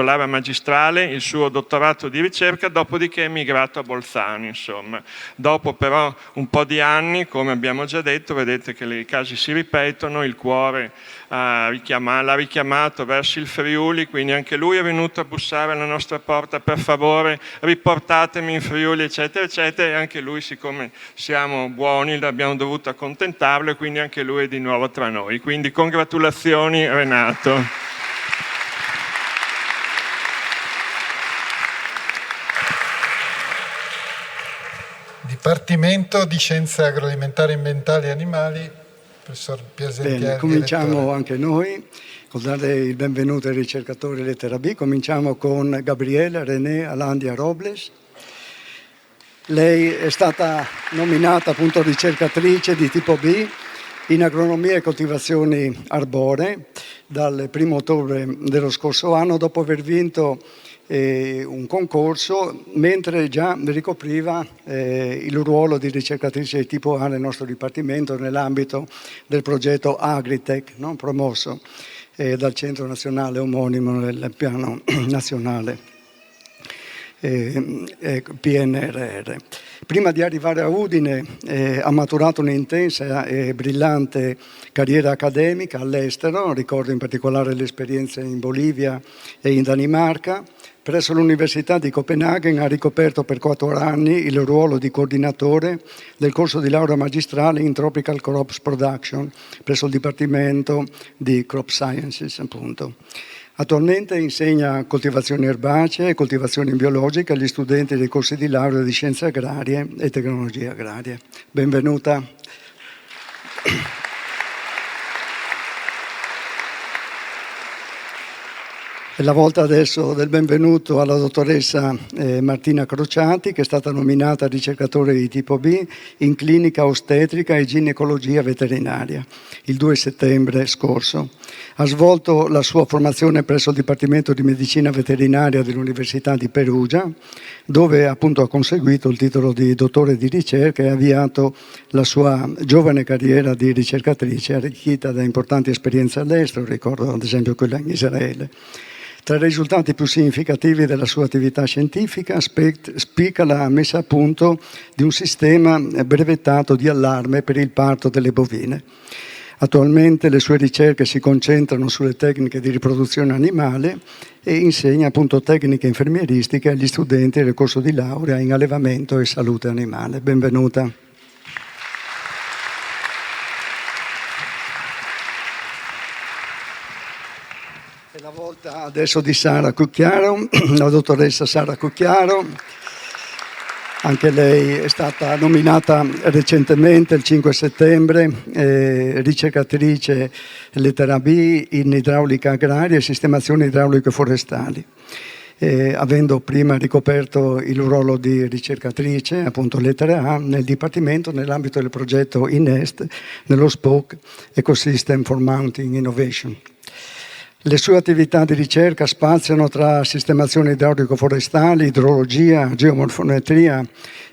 laurea magistrale, il suo dottorato di ricerca, dopodiché è emigrato a Bolzano. Insomma. Dopo però un po' di anni, come abbiamo già detto, vedete che i casi si ripetono, il cuore l'ha richiamato verso il Friuli, quindi anche lui è venuto a bussare alla nostra porta: per favore riportatemi in Friuli, eccetera eccetera, e anche lui, siccome siamo buoni, abbiamo dovuto accontentarlo, e quindi anche lui è di nuovo tra noi. Quindi congratulazioni Renato. Dipartimento di Scienze Agroalimentari, Ambientali e Animali, professor Piasentieri. Bene, cominciamo direttore. Anche noi con dare il benvenuto ai ricercatori lettera B. Cominciamo con Gabriela René Alandia Robles. Lei è stata nominata appunto ricercatrice di tipo B in agronomia e coltivazioni arboree dal 1° ottobre dello scorso anno, dopo aver vinto un concorso mentre già ricopriva il ruolo di ricercatrice di tipo A nel nostro dipartimento nell'ambito del progetto Agritech, no? Promosso dal Centro Nazionale omonimo nel piano nazionale PNRR. Prima di arrivare a Udine ha maturato un'intensa e brillante carriera accademica all'estero. Ricordo in particolare le esperienze in Bolivia e in Danimarca. Presso l'Università di Copenaghen ha ricoperto per 4 anni il ruolo di coordinatore del corso di laurea magistrale in Tropical Crops Production presso il Dipartimento di Crop Sciences, appunto. Attualmente insegna coltivazioni erbacee e coltivazioni biologiche agli studenti dei corsi di laurea di scienze agrarie e tecnologie agrarie. Benvenuta. È la volta adesso del benvenuto alla dottoressa Martina Crociati, che è stata nominata ricercatore di tipo B in clinica ostetrica e ginecologia veterinaria il 2 settembre scorso. Ha svolto la sua formazione presso il Dipartimento di Medicina Veterinaria dell'Università di Perugia, dove appunto ha conseguito il titolo di dottore di ricerca e ha avviato la sua giovane carriera di ricercatrice, arricchita da importanti esperienze all'estero, ricordo ad esempio quella in Israele. Tra i risultati più significativi della sua attività scientifica spicca la messa a punto di un sistema brevettato di allarme per il parto delle bovine. Attualmente le sue ricerche si concentrano sulle tecniche di riproduzione animale e insegna appunto tecniche infermieristiche agli studenti del corso di laurea in allevamento e salute animale. Benvenuta. È la volta adesso di Sara Cucchiaro, la dottoressa Sara Cucchiaro. Anche lei è stata nominata recentemente, il 5 settembre, ricercatrice lettera B in idraulica agraria e sistemazioni idrauliche forestali. Avendo prima ricoperto il ruolo di ricercatrice, appunto lettera A, nel Dipartimento nell'ambito del progetto INEST, nello SPOC, Ecosystem for Mounting Innovation. Le sue attività di ricerca spaziano tra sistemazioni idraulico-forestali, idrologia, geomorfometria,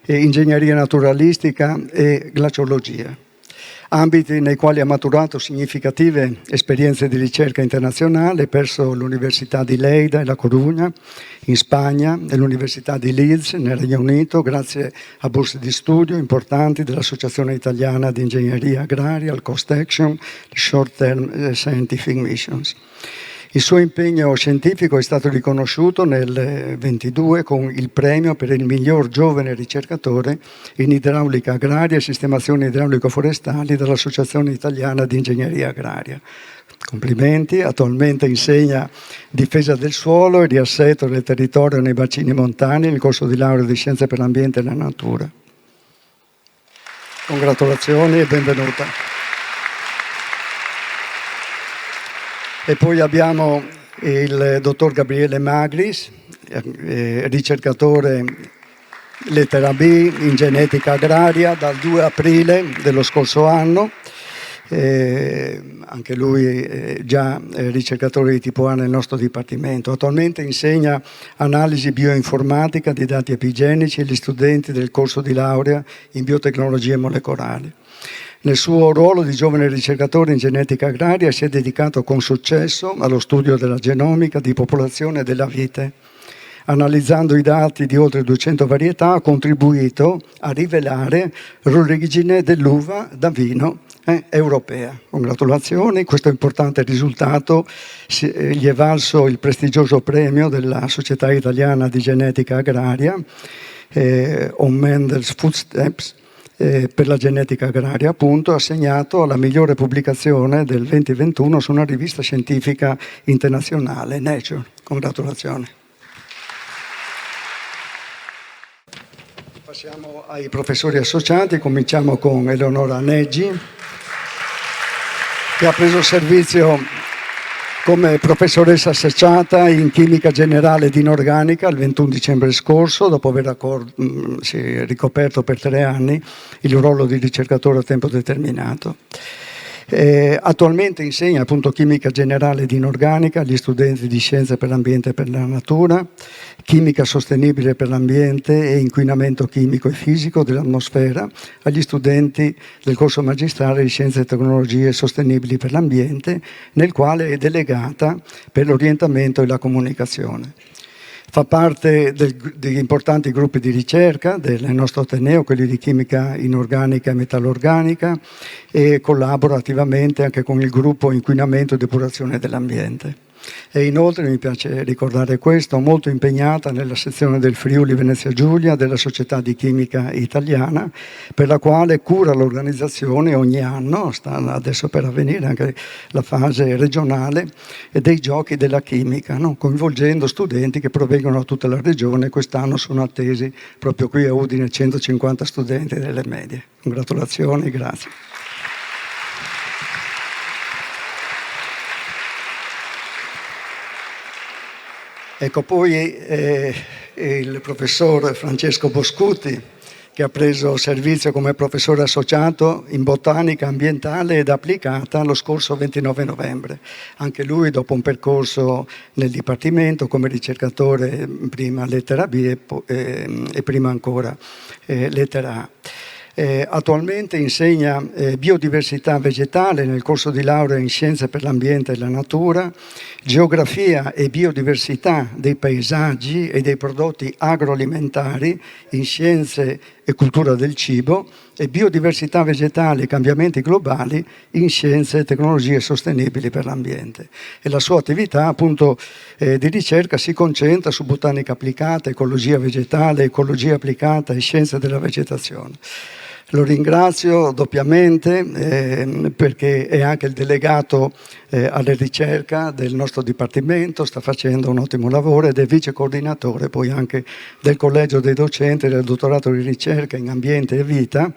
ingegneria naturalistica e glaciologia, ambiti nei quali ha maturato significative esperienze di ricerca internazionale presso l'Università di Leida e La Corugna, in Spagna, e l'Università di Leeds, nel Regno Unito, grazie a borse di studio importanti dell'Associazione Italiana di Ingegneria Agraria, il Cost Action, Short Term Scientific Missions. Il suo impegno scientifico è stato riconosciuto nel 2022 con il premio per il miglior giovane ricercatore in idraulica agraria e sistemazioni idraulico-forestali dall'Associazione Italiana di Ingegneria Agraria. Complimenti, attualmente insegna difesa del suolo e riassetto del territorio nei bacini montani nel corso di laurea di Scienze per l'Ambiente e la Natura. Congratulazioni e benvenuta. E poi abbiamo il dottor Gabriele Magris, ricercatore lettera B in genetica agraria dal 2 aprile dello scorso anno. Anche lui è già ricercatore di tipo A nel nostro dipartimento. Attualmente insegna analisi bioinformatica di dati epigenici agli studenti del corso di laurea in biotecnologie molecolari. Nel suo ruolo di giovane ricercatore in genetica agraria si è dedicato con successo allo studio della genomica di popolazione e della vite. Analizzando i dati di oltre 200 varietà ha contribuito a rivelare l'origine dell'uva da vino europea. Congratulazioni, questo importante risultato gli è valso il prestigioso premio della Società Italiana di Genetica Agraria, On Mendel's Footsteps, per la genetica agraria, appunto, assegnato alla migliore pubblicazione del 2021 su una rivista scientifica internazionale, Nature. Congratulazioni. Passiamo ai professori associati, cominciamo con Eleonora Neggi, che ha preso servizio come professoressa associata in chimica generale ed inorganica il 21 dicembre scorso, dopo aver ricoperto per 3 anni il ruolo di ricercatore a tempo determinato. Attualmente insegna appunto chimica generale ed inorganica agli studenti di Scienze per l'Ambiente e per la Natura, chimica sostenibile per l'ambiente e inquinamento chimico e fisico dell'atmosfera agli studenti del corso magistrale di Scienze e Tecnologie Sostenibili per l'Ambiente, nel quale è delegata per l'orientamento e la comunicazione. Fa parte degli importanti gruppi di ricerca del nostro Ateneo, quelli di chimica inorganica e metallorganica, e collabora attivamente anche con il gruppo Inquinamento e Depurazione dell'Ambiente. E inoltre, mi piace ricordare questo, molto impegnata nella sezione del Friuli Venezia Giulia della Società di Chimica Italiana, per la quale cura l'organizzazione ogni anno, sta adesso per avvenire anche la fase regionale, dei giochi della chimica, no? Coinvolgendo studenti che provengono da tutta la regione. Quest'anno sono attesi proprio qui a Udine 150 studenti delle medie. Congratulazioni, grazie. Ecco, poi il professor Francesco Boscuti, che ha preso servizio come professore associato in botanica ambientale ed applicata lo scorso 29 novembre. Anche lui, dopo un percorso nel Dipartimento come ricercatore, prima lettera B e prima ancora lettera A. Attualmente insegna biodiversità vegetale nel corso di laurea in Scienze per l'Ambiente e la Natura, geografia e biodiversità dei paesaggi e dei prodotti agroalimentari in Scienze e cultura del cibo e biodiversità vegetale e cambiamenti globali in scienze e tecnologie sostenibili per l'ambiente. E la sua attività appunto di ricerca si concentra su botanica applicata, ecologia vegetale, ecologia applicata e scienze della vegetazione. Lo ringrazio doppiamente perché è anche il delegato alla ricerca del nostro Dipartimento, sta facendo un ottimo lavoro ed è vice coordinatore poi anche del Collegio dei Docenti del Dottorato di Ricerca in Ambiente e Vita,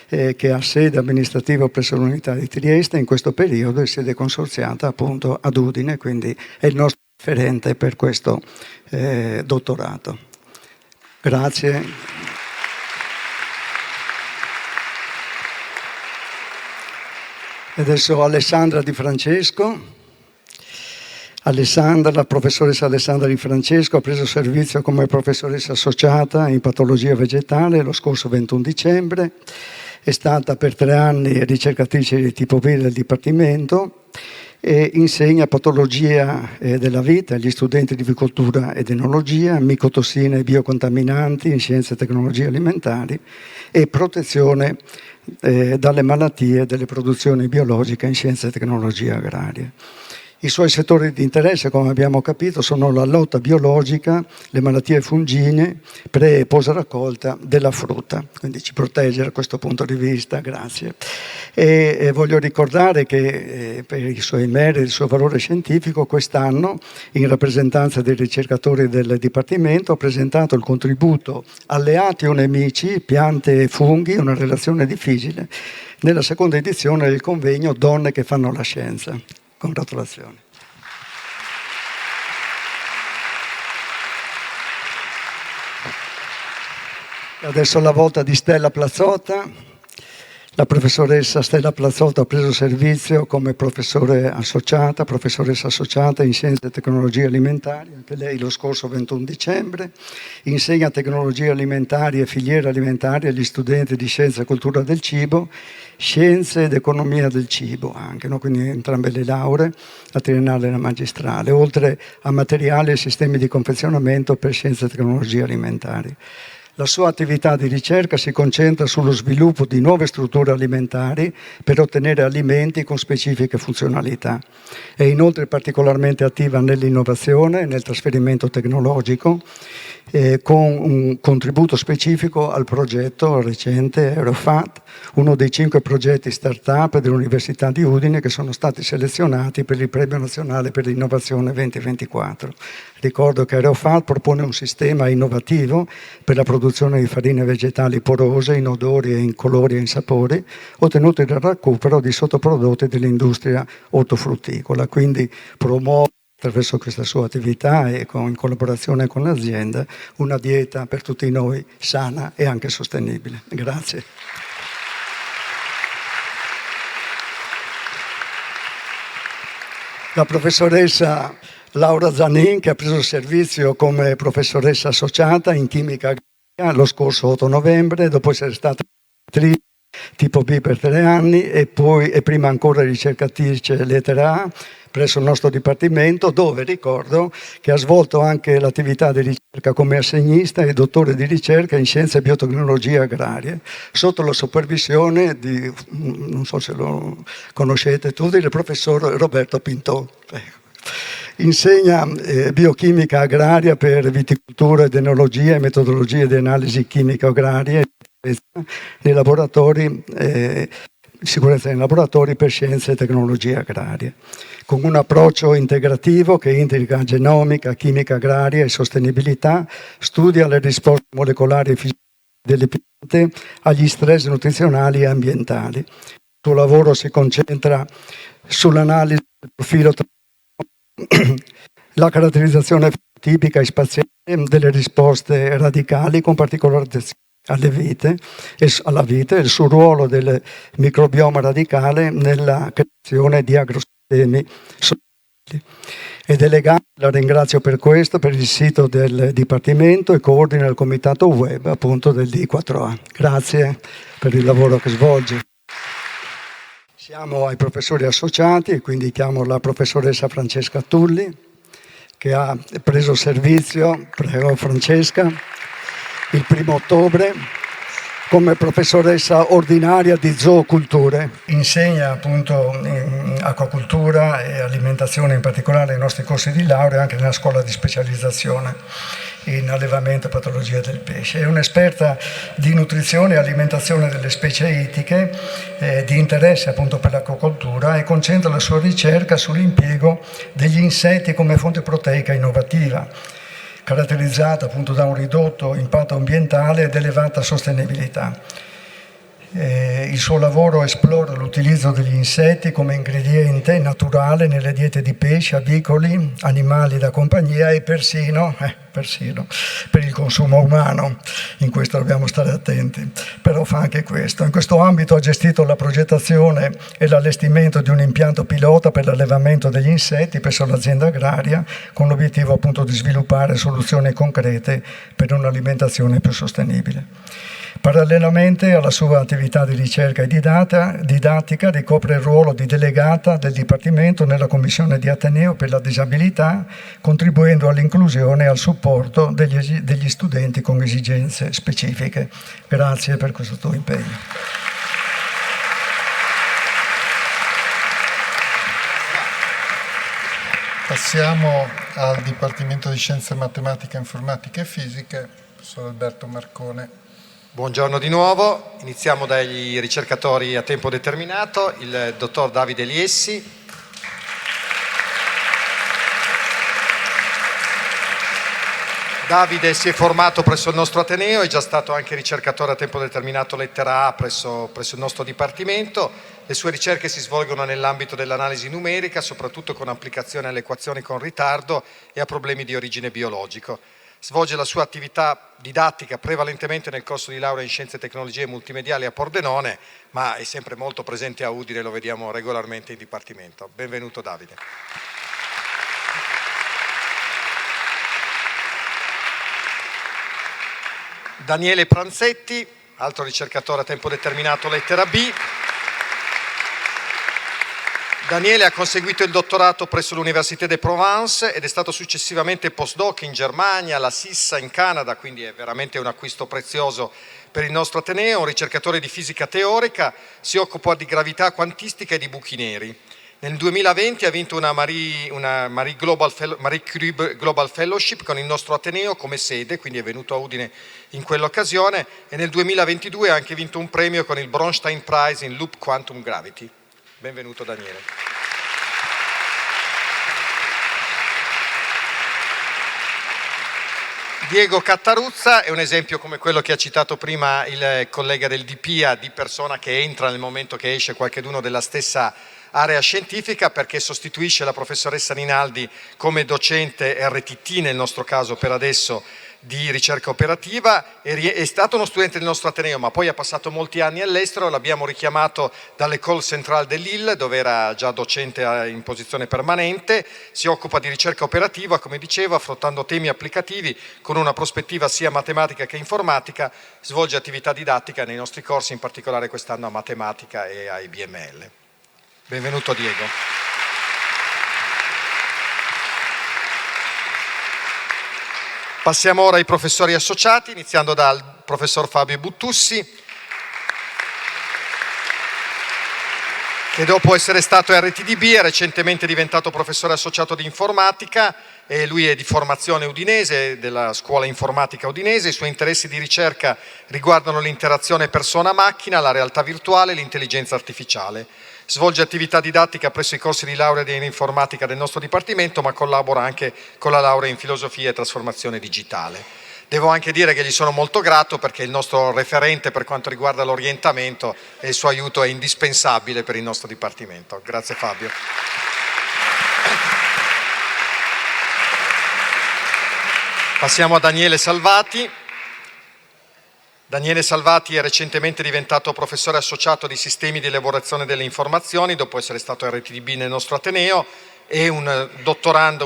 che ha sede amministrativa presso l'Università di Trieste in questo periodo e sede consorziata appunto ad Udine, quindi è il nostro referente per questo dottorato. Grazie. Adesso Alessandra Di Francesco. La professoressa Alessandra Di Francesco ha preso servizio come professoressa associata in patologia vegetale lo scorso 21 dicembre. È stata per 3 anni ricercatrice di tipo B del Dipartimento e insegna patologia della vita agli studenti di vicoltura ed enologia, micotossine e biocontaminanti in scienze e tecnologie alimentari e protezione dalle malattie delle produzioni biologiche in scienze e tecnologie agrarie. I suoi settori di interesse, come abbiamo capito, sono la lotta biologica, le malattie fungine, pre- e post-raccolta della frutta, quindi ci protegge da questo punto di vista, grazie. E voglio ricordare che per i suoi meriti, il suo valore scientifico, quest'anno, in rappresentanza dei ricercatori del Dipartimento, ha presentato il contributo Alleati o nemici, piante e funghi, una relazione difficile, nella seconda edizione del convegno Donne che fanno la scienza. Congratulazioni. Adesso la volta di Stella Plazzotta. La professoressa Stella Plazzotta ha preso servizio come professoressa associata in Scienze e Tecnologie Alimentari, anche lei lo scorso 21 dicembre. Insegna tecnologie alimentari e filiere alimentari agli studenti di Scienze e Cultura del Cibo, Scienze ed Economia del Cibo, anche, no? Quindi entrambe le lauree, la triennale e la magistrale, oltre a materiali e sistemi di confezionamento per Scienze e Tecnologie Alimentari. La sua attività di ricerca si concentra sullo sviluppo di nuove strutture alimentari per ottenere alimenti con specifiche funzionalità. È inoltre particolarmente attiva nell'innovazione e nel trasferimento tecnologico, con un contributo specifico al progetto recente Aerofat, uno dei 5 progetti start-up dell'Università di Udine che sono stati selezionati per il Premio Nazionale per l'Innovazione 2024. Ricordo che Aerofat propone un sistema innovativo per la produzione di farine vegetali porose in odori e in colori e in sapori, ottenuti dal recupero di sottoprodotti dell'industria ortofrutticola. Quindi promuove attraverso questa sua attività e in collaborazione con l'azienda una dieta per tutti noi sana e anche sostenibile. Grazie. La professoressa Laura Zanin, che ha preso servizio come professoressa associata in chimica agraria lo scorso 8 novembre, dopo essere stata tipo B per 3 anni e prima ancora ricercatrice lettera A presso il nostro Dipartimento, dove ricordo che ha svolto anche l'attività di ricerca come assegnista e dottore di ricerca in scienze e biotecnologie agrarie, sotto la supervisione di, non so se lo conoscete tutti, il professor Roberto Pintò. Insegna biochimica agraria per viticoltura ed enologia e metodologie di analisi chimica agraria nei laboratori, sicurezza nei laboratori per scienze e tecnologie agrarie, con un approccio integrativo che integra genomica, chimica agraria e sostenibilità, studia le risposte molecolari e fisiche delle piante agli stress nutrizionali e ambientali. Il suo lavoro si concentra sull'analisi del profilo la caratterizzazione tipica e spaziale delle risposte radicali con particolare attenzione alla vite e il suo ruolo del microbioma radicale nella creazione di agrosistemi sostenibili. È delegato, la ringrazio per questo, per il sito del Dipartimento e coordina il comitato web appunto del D4A. Grazie per il lavoro che svolge. Siamo ai professori associati e quindi chiamo la professoressa Francesca Tulli che ha preso servizio, prego Francesca, il 1° ottobre come professoressa ordinaria di zooculture. Insegna appunto acquacultura e alimentazione, in particolare nei nostri corsi di laurea, anche nella scuola di specializzazione in allevamento e patologia del pesce. È un'esperta di nutrizione e alimentazione delle specie ittiche, di interesse appunto per l'acquacoltura, e concentra la sua ricerca sull'impiego degli insetti come fonte proteica innovativa, caratterizzata appunto da un ridotto impatto ambientale ed elevata sostenibilità. Il suo lavoro esplora l'utilizzo degli insetti come ingrediente naturale nelle diete di pesci, avicoli, animali da compagnia e persino per il consumo umano. In questo dobbiamo stare attenti, però fa anche questo. In questo ambito ha gestito la progettazione e l'allestimento di un impianto pilota per l'allevamento degli insetti presso l'azienda agraria, con l'obiettivo appunto di sviluppare soluzioni concrete per un'alimentazione più sostenibile. Parallelamente alla sua attività di ricerca e didattica, ricopre il ruolo di delegata del Dipartimento nella Commissione di Ateneo per la disabilità, contribuendo all'inclusione e al supporto degli studenti con esigenze specifiche. Grazie per questo tuo impegno. Passiamo al Dipartimento di Scienze Matematiche, Informatiche e Fisiche, professor Alberto Marcone. Buongiorno di nuovo, iniziamo dai ricercatori a tempo determinato, il dottor Davide Liessi. Davide si è formato presso il nostro Ateneo, è già stato anche ricercatore a tempo determinato lettera A presso il nostro Dipartimento. Le sue ricerche si svolgono nell'ambito dell'analisi numerica, soprattutto con applicazione alle equazioni con ritardo e a problemi di origine biologico. Svolge la sua attività didattica prevalentemente nel corso di laurea in Scienze e Tecnologie Multimediali a Pordenone, ma è sempre molto presente a Udine, lo vediamo regolarmente in Dipartimento. Benvenuto Davide. Daniele Pranzetti, altro ricercatore a tempo determinato lettera B. Daniele ha conseguito il dottorato presso l'Université de Provence ed è stato successivamente postdoc in Germania, alla SISSA in Canada, quindi è veramente un acquisto prezioso per il nostro Ateneo, un ricercatore di fisica teorica, si occupa di gravità quantistica e di buchi neri. Nel 2020 ha vinto una Marie Curie Global Fellowship con il nostro Ateneo come sede, quindi è venuto a Udine in quell'occasione, e nel 2022 ha anche vinto un premio con il Bronstein Prize in Loop Quantum Gravity. Benvenuto Daniele. Diego Cattaruzza è un esempio come quello che ha citato prima il collega del DPIA, di persona che entra nel momento che esce qualcheduno della stessa area scientifica, perché sostituisce la professoressa Rinaldi come docente RTT, nel nostro caso per adesso, di ricerca operativa. È stato uno studente del nostro Ateneo, ma poi ha passato molti anni all'estero. L'abbiamo richiamato dall'École Centrale de Lille, dove era già docente in posizione permanente. Si occupa di ricerca operativa, come dicevo, affrontando temi applicativi con una prospettiva sia matematica che informatica. Svolge attività didattica nei nostri corsi, in particolare quest'anno a matematica e a IBML. Benvenuto Diego. Passiamo ora ai professori associati, iniziando dal professor Fabio Buttussi, che dopo essere stato RTDB è recentemente diventato professore associato di informatica, e lui è di formazione udinese, della scuola informatica udinese. I suoi interessi di ricerca riguardano l'interazione persona-macchina, la realtà virtuale e l'intelligenza artificiale. Svolge attività didattica presso i corsi di laurea in informatica del nostro Dipartimento, ma collabora anche con la laurea in filosofia e trasformazione digitale. Devo anche dire che gli sono molto grato, perché è il nostro referente per quanto riguarda l'orientamento e il suo aiuto è indispensabile per il nostro Dipartimento. Grazie Fabio. Passiamo a Daniele Salvati. Daniele Salvati è recentemente diventato professore associato di sistemi di elaborazione delle informazioni, dopo essere stato RTDB nel nostro Ateneo. È un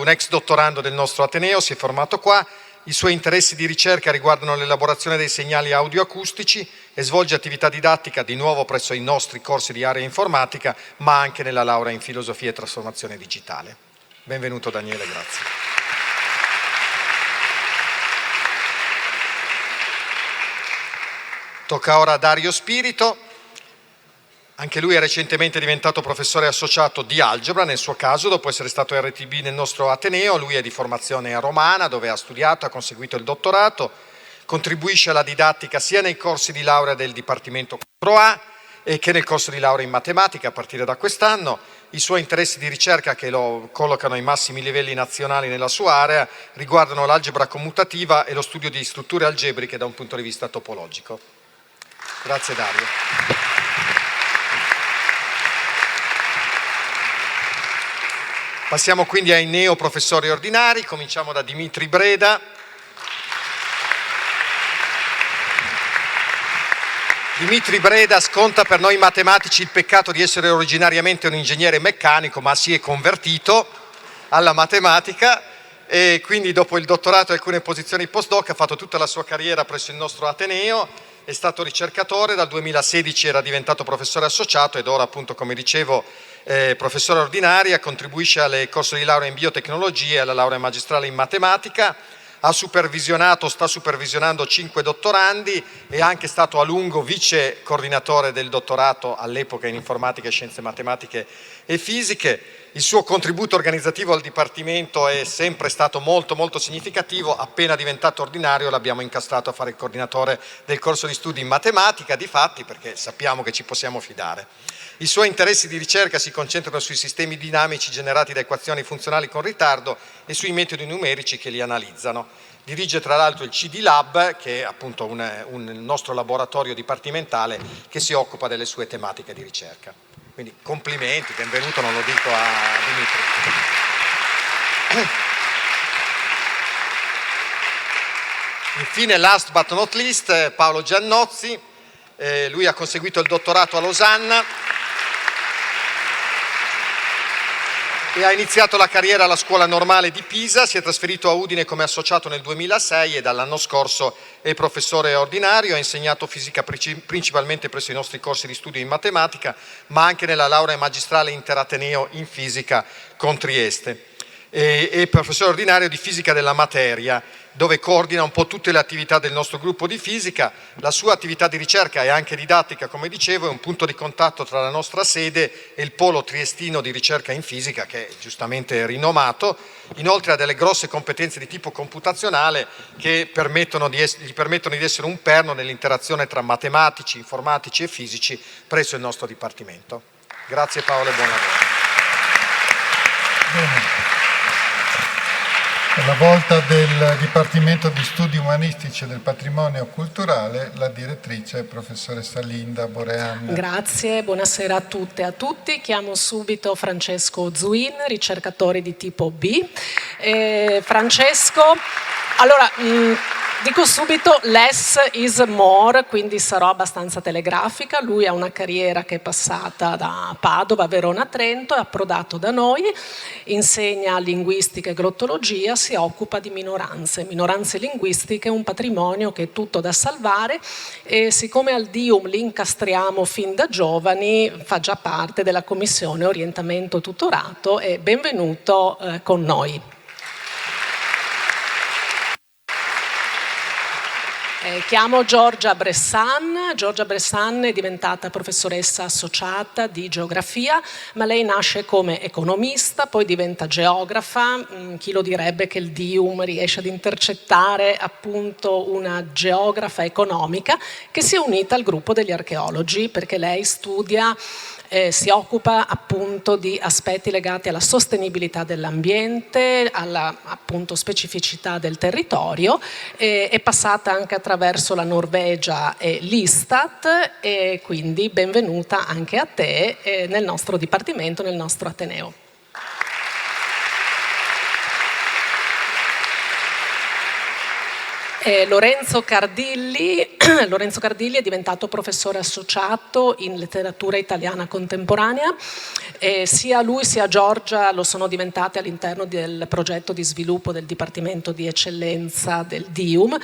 ex dottorando del nostro Ateneo, si è formato qua. I suoi interessi di ricerca riguardano l'elaborazione dei segnali audioacustici e svolge attività didattica di nuovo presso i nostri corsi di area informatica, ma anche nella laurea in filosofia e trasformazione digitale. Benvenuto Daniele, grazie. Tocca ora a Dario Spirito. Anche lui è recentemente diventato professore associato di algebra, nel suo caso, dopo essere stato RTB nel nostro Ateneo. Lui è di formazione romana, dove ha studiato, ha conseguito il dottorato, contribuisce alla didattica sia nei corsi di laurea del Dipartimento 4A che nel corso di laurea in matematica a partire da quest'anno. I suoi interessi di ricerca, che lo collocano ai massimi livelli nazionali nella sua area, riguardano l'algebra commutativa e lo studio di strutture algebriche da un punto di vista topologico. Grazie Dario. Passiamo quindi ai neoprofessori ordinari, cominciamo da Dimitri Breda. Dimitri Breda sconta per noi matematici il peccato di essere originariamente un ingegnere meccanico, ma si è convertito alla matematica e quindi dopo il dottorato e alcune posizioni postdoc ha fatto tutta la sua carriera presso il nostro Ateneo, è stato ricercatore, dal 2016 era diventato professore associato ed ora appunto, come dicevo, professore ordinaria, contribuisce alle corsi di laurea in biotecnologie e alla laurea magistrale in matematica, ha supervisionato, sta supervisionando 5 dottorandi, è anche stato a lungo vice coordinatore del dottorato all'epoca in informatica, scienze matematiche e fisiche. Il suo contributo organizzativo al Dipartimento è sempre stato molto molto significativo. Appena diventato ordinario l'abbiamo incastrato a fare il coordinatore del corso di studi in matematica, difatti, perché sappiamo che ci possiamo fidare. I suoi interessi di ricerca si concentrano sui sistemi dinamici generati da equazioni funzionali con ritardo e sui metodi numerici che li analizzano. Dirige tra l'altro il CD Lab, che è appunto un nostro laboratorio dipartimentale che si occupa delle sue tematiche di ricerca. Quindi complimenti, benvenuto, non lo dico a Dimitri. Infine, last but not least, Paolo Giannozzi. Lui ha conseguito il dottorato a Losanna e ha iniziato la carriera alla Scuola Normale di Pisa, si è trasferito a Udine come associato nel 2006 e dall'anno scorso è professore ordinario, ha insegnato fisica principalmente presso i nostri corsi di studio in matematica, ma anche nella laurea magistrale interateneo in fisica con Trieste. È professore ordinario di fisica della materia, dove coordina un po' tutte le attività del nostro gruppo di fisica. La sua attività di ricerca e anche didattica, come dicevo, è un punto di contatto tra la nostra sede e il polo triestino di ricerca in fisica, che è giustamente rinomato. Inoltre ha delle grosse competenze di tipo computazionale che gli permettono di essere un perno nell'interazione tra matematici, informatici e fisici presso il nostro Dipartimento. Grazie Paolo e buon lavoro. Bene. Per la volta del Dipartimento di Studi Umanistici e del Patrimonio Culturale, la direttrice, professoressa Linda Borean. Grazie, buonasera a tutte e a tutti. Chiamo subito Francesco Zuin, ricercatore di tipo B. Francesco, allora, dico subito less is more, quindi sarò abbastanza telegrafica. Lui ha una carriera che è passata da Padova, Verona, Trento, è approdato da noi, insegna linguistica e glottologia, si occupa di minoranze linguistiche, un patrimonio che è tutto da salvare e siccome al DIUM li incastriamo fin da giovani, fa già parte della commissione orientamento tutorato e benvenuto con noi. Chiamo Giorgia Bressan. Giorgia Bressan è diventata professoressa associata di geografia, ma lei nasce come economista, poi diventa geografa. Chi lo direbbe che il DIUM riesce ad intercettare appunto una geografa economica che si è unita al gruppo degli archeologi, perché lei studia si occupa appunto di aspetti legati alla sostenibilità dell'ambiente, alla appunto specificità del territorio, è passata anche attraverso la Norvegia e l'Istat e quindi benvenuta anche a te nel nostro Dipartimento, nel nostro Ateneo. Lorenzo Cardilli è diventato professore associato in letteratura italiana contemporanea. Sia lui sia Giorgia lo sono diventate all'interno del progetto di sviluppo del Dipartimento di Eccellenza del DIUM.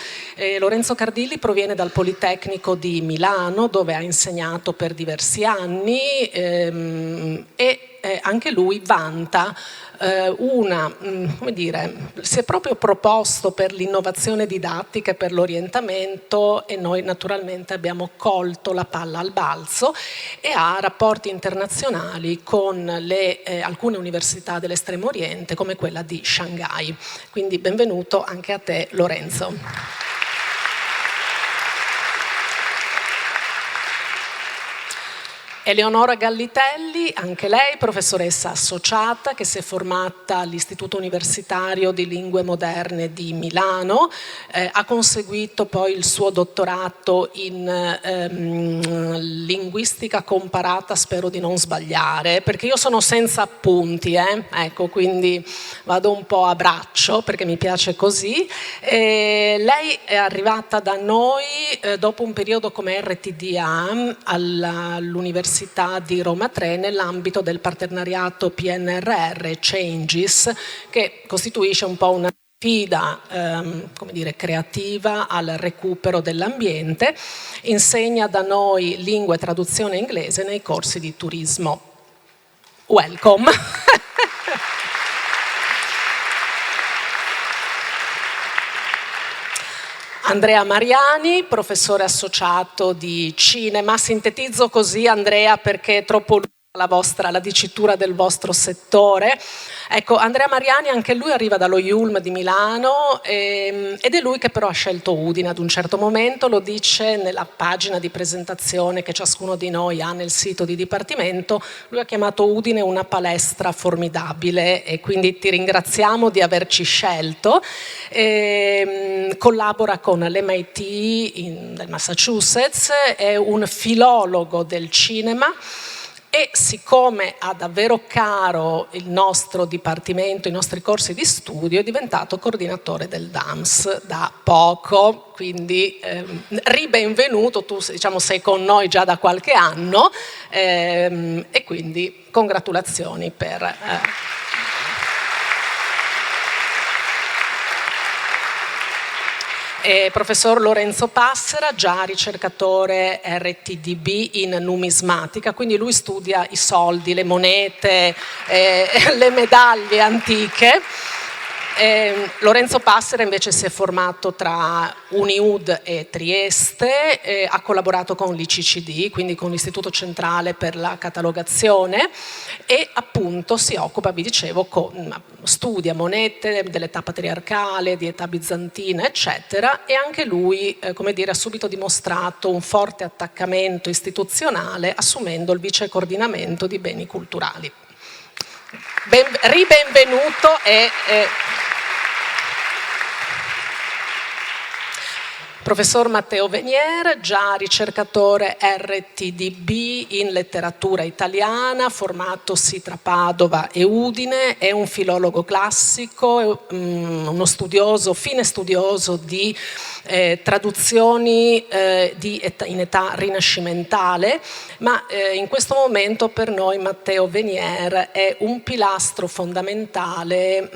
Lorenzo Cardilli proviene dal Politecnico di Milano, dove ha insegnato per diversi anni e anche lui vanta si è proprio proposto per l'innovazione didattica e per l'orientamento, e noi naturalmente abbiamo colto la palla al balzo, e ha rapporti internazionali con alcune università dell'Estremo Oriente come quella di Shanghai. Quindi benvenuto anche a te, Lorenzo. Eleonora Gallitelli, anche lei professoressa associata che si è formata all'Istituto Universitario di Lingue Moderne di Milano, ha conseguito poi il suo dottorato in linguistica comparata, spero di non sbagliare, perché io sono senza appunti, ecco, quindi vado un po' a braccio perché mi piace così. Lei è arrivata da noi dopo un periodo come RTDA all'Università di Roma 3 nell'ambito del partenariato PNRR Changes, che costituisce un po' una sfida creativa al recupero dell'ambiente. Insegna da noi lingua e traduzione inglese nei corsi di turismo. Welcome! Andrea Mariani, professore associato di cinema. Sintetizzo così, Andrea, perché è troppo lunga la dicitura del vostro settore. Ecco, Andrea Mariani, anche lui arriva dallo IULM di Milano ed è lui che però ha scelto Udine ad un certo momento, lo dice nella pagina di presentazione che ciascuno di noi ha nel sito di dipartimento. Lui ha chiamato Udine una palestra formidabile e quindi ti ringraziamo di averci scelto. Collabora con l'MIT del Massachusetts, è un filologo del cinema. E siccome ha davvero caro il nostro dipartimento, i nostri corsi di studio, è diventato coordinatore del DAMS da poco, quindi ribenvenuto, tu sei con noi già da qualche anno e quindi congratulazioni per... Professor Lorenzo Passera, già ricercatore RTDB in numismatica, quindi lui studia i soldi, le monete, le medaglie antiche. Lorenzo Passera invece si è formato tra Uniud e Trieste, ha collaborato con l'ICCD, quindi con l'Istituto Centrale per la Catalogazione, e appunto si occupa, vi dicevo, studia monete dell'età patriarcale, di età bizantina, eccetera, e anche lui, ha subito dimostrato un forte attaccamento istituzionale assumendo il vice coordinamento di beni culturali. Ribenvenuto e... Professor Matteo Venier, già ricercatore RTDB in letteratura italiana, formatosi tra Padova e Udine, è un filologo classico, uno fine studioso di traduzioni in età rinascimentale, ma in questo momento per noi Matteo Venier è un pilastro fondamentale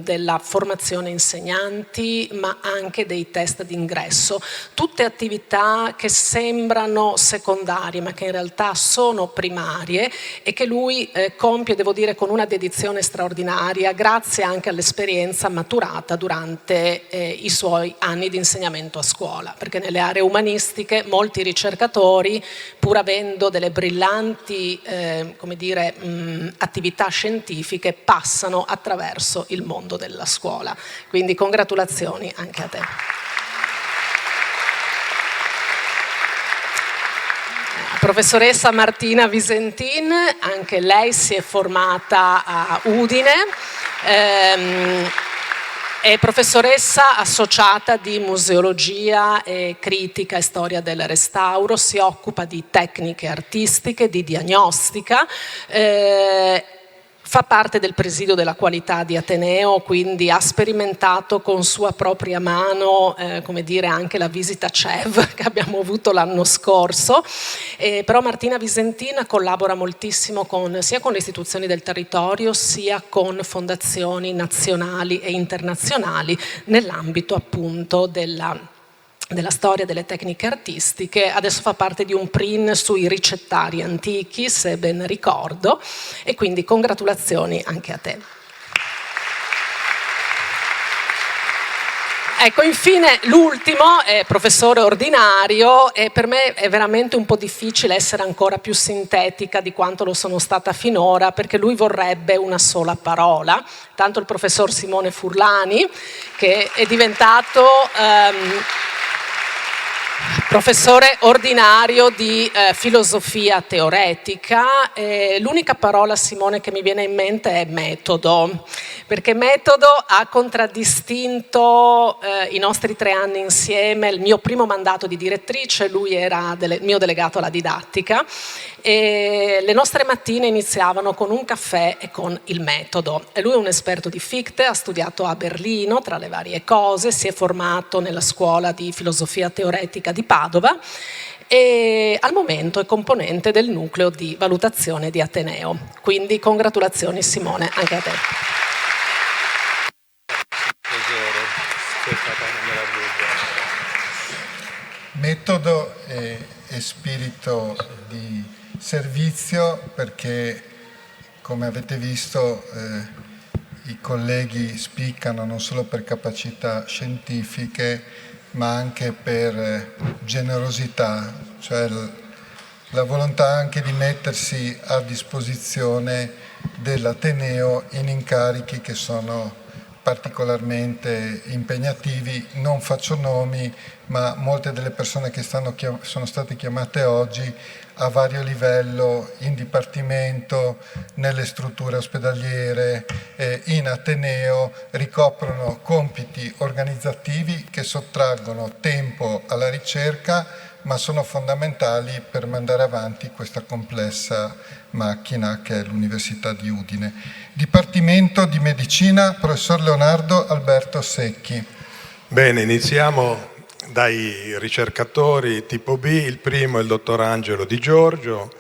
della formazione insegnanti, ma anche dei test d'ingresso. Tutte attività che sembrano secondarie ma che in realtà sono primarie e che lui compie, devo dire, con una dedizione straordinaria, grazie anche all'esperienza maturata durante i suoi anni di insegnamento a scuola, perché nelle aree umanistiche molti ricercatori, pur avendo delle brillanti attività scientifiche, passano attraverso il mondo della scuola. Quindi congratulazioni anche a te. Professoressa Martina Visentin, anche lei si è formata a Udine, è professoressa associata di museologia e critica e storia del restauro, si occupa di tecniche artistiche, di diagnostica, fa parte del presidio della qualità di Ateneo, quindi ha sperimentato con sua propria mano, anche la visita CEV che abbiamo avuto l'anno scorso. Però Martina Visentina collabora moltissimo sia con le istituzioni del territorio, sia con fondazioni nazionali e internazionali nell'ambito appunto della storia delle tecniche artistiche. Adesso fa parte di un PRIN sui ricettari antichi, se ben ricordo, e quindi congratulazioni anche a te. Ecco, infine l'ultimo è professore ordinario e per me è veramente un po' difficile essere ancora più sintetica di quanto lo sono stata finora, perché lui vorrebbe una sola parola. Tanto il professor Simone Furlani, che è diventato professore ordinario di filosofia teoretica. L'unica parola, Simone, che mi viene in mente è metodo, perché metodo ha contraddistinto i nostri 3 anni insieme, il mio primo mandato di direttrice, lui era mio delegato alla didattica, e le nostre mattine iniziavano con un caffè e con il metodo. E lui è un esperto di Fichte, ha studiato a Berlino tra le varie cose, si è formato nella scuola di filosofia teoretica di Padova e al momento è componente del nucleo di valutazione di Ateneo. Quindi congratulazioni Simone, anche a te. Metodo e spirito di servizio, perché come avete visto i colleghi spiccano non solo per capacità scientifiche ma anche per generosità, cioè la volontà anche di mettersi a disposizione dell'Ateneo in incarichi che sono particolarmente impegnativi. Non faccio nomi, ma molte delle persone che sono state chiamate oggi a vario livello, in dipartimento, nelle strutture ospedaliere, in Ateneo, ricoprono compiti organizzativi che sottraggono tempo alla ricerca, ma sono fondamentali per mandare avanti questa complessa macchina che è l'Università di Udine. Dipartimento di Medicina, professor Leonardo Alberto Secchi. Bene, iniziamo dai ricercatori tipo B. Il primo è il dottor Angelo Di Giorgio.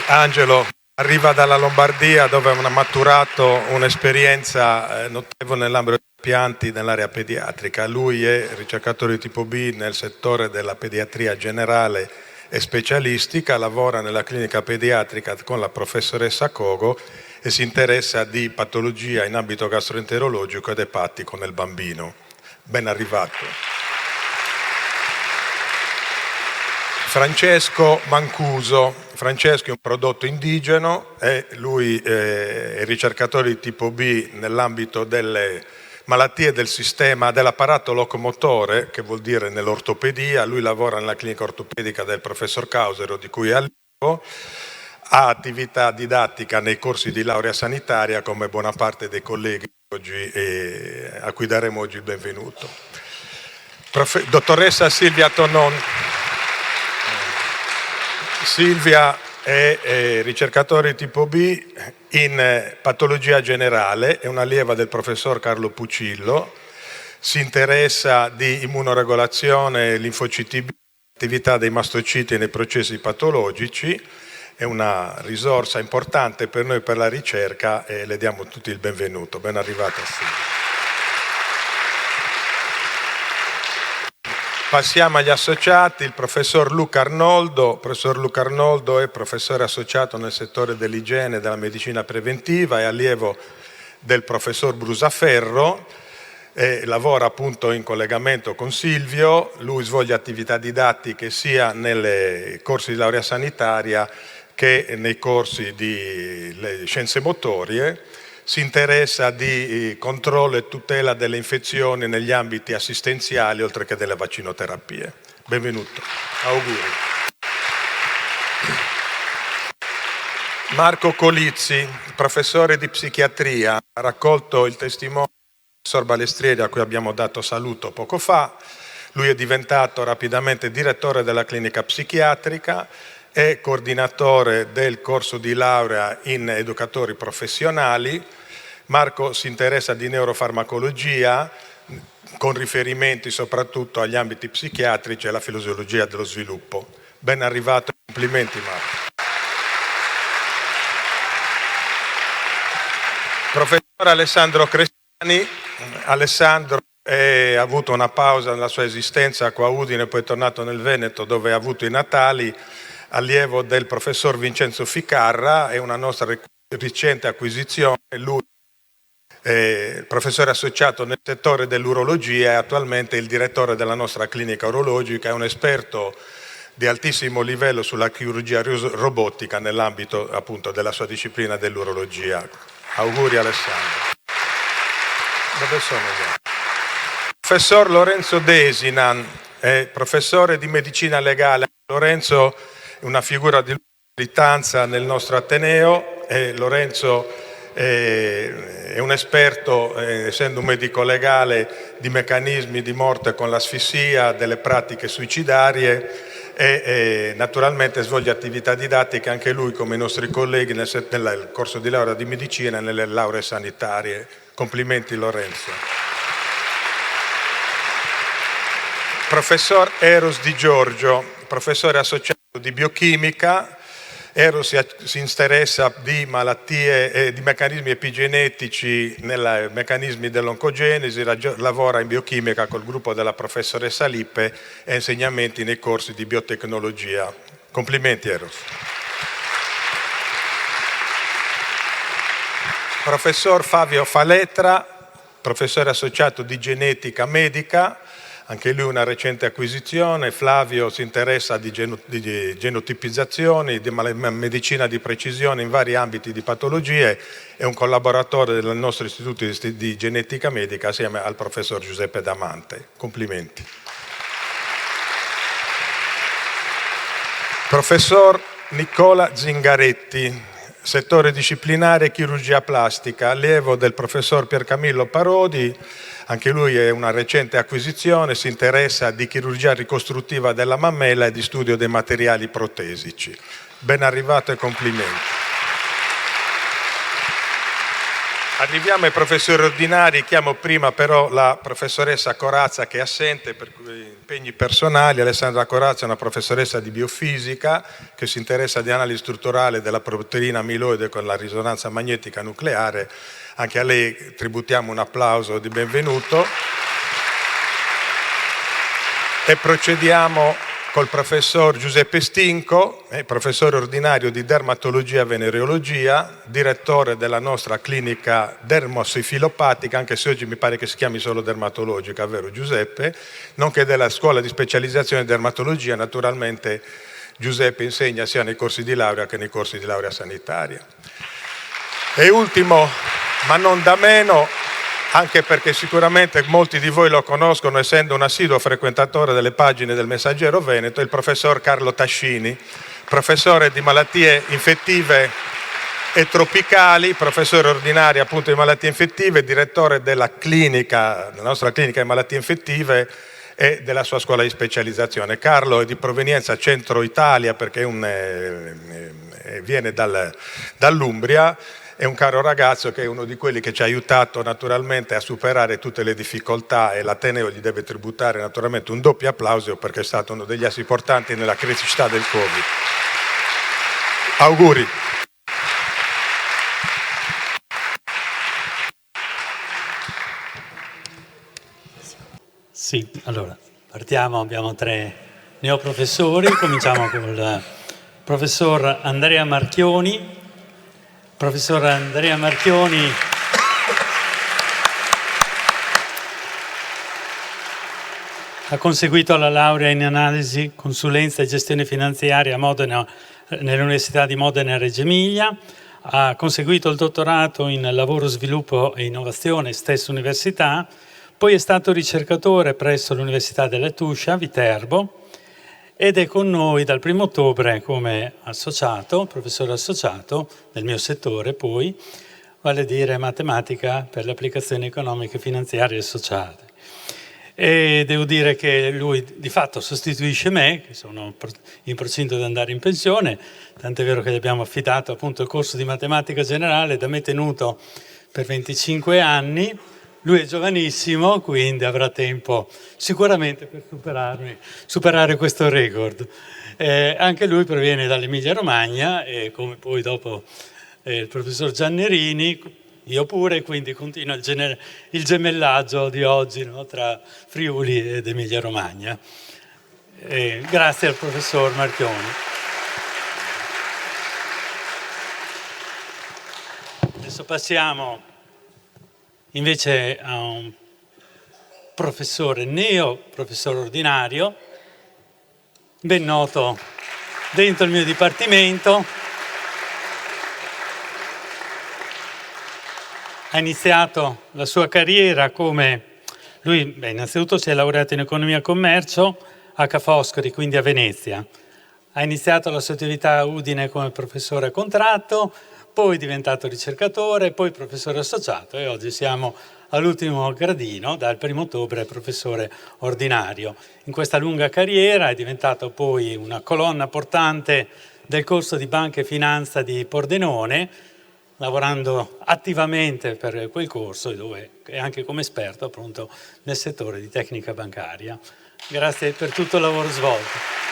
Angelo arriva dalla Lombardia, dove ha maturato un'esperienza notevole nell'ambito dei pianti nell'area pediatrica. Lui è ricercatore di tipo B nel settore della pediatria generale e specialistica, lavora nella clinica pediatrica con la professoressa Cogo e si interessa di patologia in ambito gastroenterologico ed epatico nel bambino. Ben arrivato. Francesco Mancuso. Francesco è un prodotto indigeno e lui è ricercatore di tipo B nell'ambito delle malattie del sistema dell'apparato locomotore, che vuol dire nell'ortopedia. Lui lavora nella clinica ortopedica del professor Causero, di cui è allievo, ha attività didattica nei corsi di laurea sanitaria come buona parte dei colleghi oggi, a cui daremo oggi il benvenuto. Dottoressa Silvia Tonon. Silvia è ricercatore tipo B in patologia generale, è un'allieva del professor Carlo Pucillo, si interessa di immunoregolazione, linfociti B, attività dei mastociti nei processi patologici, è una risorsa importante per noi per la ricerca e le diamo tutti il benvenuto. Ben arrivata Silvia. Passiamo agli associati, il professor Luca Arnoldo. Il professor Luca Arnoldo è professore associato nel settore dell'igiene e della medicina preventiva, è allievo del professor Brusaferro e lavora appunto in collegamento con Silvio. Lui svolge attività didattiche sia nei corsi di laurea sanitaria che nei corsi di scienze motorie. Si interessa di controllo e tutela delle infezioni negli ambiti assistenziali oltre che delle vaccinoterapie. Benvenuto, auguri. Marco Colizzi, professore di psichiatria, ha raccolto il testimone del professor Balestrieri, a cui abbiamo dato saluto poco fa. Lui è diventato rapidamente direttore della clinica psichiatrica, è coordinatore del corso di laurea in educatori professionali. Marco si interessa di neurofarmacologia con riferimenti soprattutto agli ambiti psichiatrici e alla filosofia dello sviluppo. Ben arrivato, complimenti Marco. Professor Alessandro Cresciani. Alessandro ha avuto una pausa nella sua esistenza qua a Udine, poi è tornato nel Veneto dove ha avuto i natali. Allievo del professor Vincenzo Ficarra, è una nostra recente acquisizione. Lui professore associato nel settore dell'urologia e attualmente il direttore della nostra clinica urologica, è un esperto di altissimo livello sulla chirurgia robotica nell'ambito appunto della sua disciplina dell'urologia. Auguri Alessandro. Dove sono io? Professor Lorenzo Desinan è professore di medicina legale. Lorenzo è una figura di militanza nel nostro Ateneo e Lorenzo è un esperto, essendo un medico legale, di meccanismi di morte con l'asfissia, delle pratiche suicidarie e naturalmente svolge attività didattiche anche lui come i nostri colleghi nel corso di laurea di medicina e nelle lauree sanitarie. Complimenti Lorenzo. Professor Eros Di Giorgio, professore associato di biochimica. Eros si interessa di malattie e di meccanismi epigenetici nei meccanismi dell'oncogenesi, lavora in biochimica col gruppo della professoressa Lippe e insegnamenti nei corsi di biotecnologia. Complimenti Eros. Professor Fabio Faletra, professore associato di genetica medica, anche lui una recente acquisizione. Flavio si interessa di genotipizzazioni, di medicina di precisione in vari ambiti di patologie, è un collaboratore del nostro istituto di genetica medica assieme al professor Giuseppe Damante. Complimenti. Professor Nicola Zingaretti, settore disciplinare chirurgia plastica, allievo del professor Piercamillo Parodi. Anche lui è una recente acquisizione, si interessa di chirurgia ricostruttiva della mammella e di studio dei materiali protesici. Ben arrivato e complimenti. Arriviamo ai professori ordinari, chiamo prima però la professoressa Corazza che è assente per impegni personali. Alessandra Corazza è una professoressa di biofisica che si interessa di analisi strutturale della proteina amiloide con la risonanza magnetica nucleare. Anche a lei tributiamo un applauso di benvenuto. E procediamo col professor Giuseppe Stinco, professore ordinario di dermatologia e venereologia, direttore della nostra clinica dermosifilopatica, anche se oggi mi pare che si chiami solo dermatologica, vero Giuseppe? Nonché della scuola di specializzazione in dermatologia. Naturalmente Giuseppe insegna sia nei corsi di laurea che nei corsi di laurea sanitaria. E ultimo, ma non da meno, anche perché sicuramente molti di voi lo conoscono essendo un assiduo frequentatore delle pagine del Messaggero Veneto, il professor Carlo Tascini, professore di malattie infettive e tropicali, professore ordinario appunto di malattie infettive, direttore della nostra clinica di malattie infettive e della sua scuola di specializzazione. Carlo è di provenienza centro Italia perché viene dall'Umbria. È un caro ragazzo che è uno di quelli che ci ha aiutato naturalmente a superare tutte le difficoltà e l'Ateneo gli deve tributare naturalmente un doppio applauso perché è stato uno degli assi portanti nella criticità del Covid. Auguri. Sì, allora partiamo, abbiamo 3 neoprofessori, cominciamo con il professor Andrea Marchioni. Professor Andrea Marchioni ha conseguito la laurea in analisi, consulenza e gestione finanziaria a Modena, nell'Università di Modena e Reggio Emilia, ha conseguito il dottorato in lavoro, sviluppo e innovazione, stessa università, poi è stato ricercatore presso l'Università della Tuscia, Viterbo, ed è con noi dal 1° ottobre come associato, professore associato nel mio settore poi, vale a dire matematica per le applicazioni economiche, finanziarie e sociali. E devo dire che lui di fatto sostituisce me, che sono in procinto di andare in pensione, tant'è vero che gli abbiamo affidato appunto il corso di matematica generale da me tenuto per 25 anni. Lui è giovanissimo, quindi avrà tempo sicuramente per superare questo record. Anche lui proviene dall'Emilia Romagna e come poi dopo il professor Giannerini, io pure, quindi continua il gemellaggio di oggi, no, tra Friuli ed Emilia Romagna. Grazie al professor Marchioni. Adesso passiamo invece a un professore, professore ordinario, ben noto dentro il mio dipartimento. Ha iniziato la sua carriera lui innanzitutto si è laureato in economia e commercio a Ca' Foscari, quindi a Venezia. Ha iniziato la sua attività a Udine come professore a contratto, poi è diventato ricercatore, poi professore associato e oggi siamo all'ultimo gradino, dal 1° ottobre professore ordinario. In questa lunga carriera è diventato poi una colonna portante del corso di Banca e Finanza di Pordenone, lavorando attivamente per quel corso e anche come esperto appunto nel settore di tecnica bancaria. Grazie per tutto il lavoro svolto.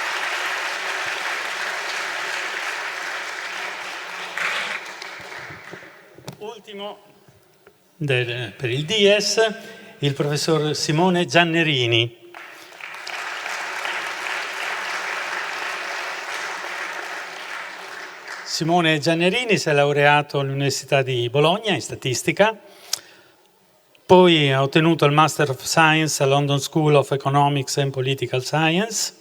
Ultimo per il Dies, il professor Simone Giannerini. Simone Giannerini si è laureato all'Università di Bologna in statistica, poi ha ottenuto il Master of Science alla London School of Economics and Political Science,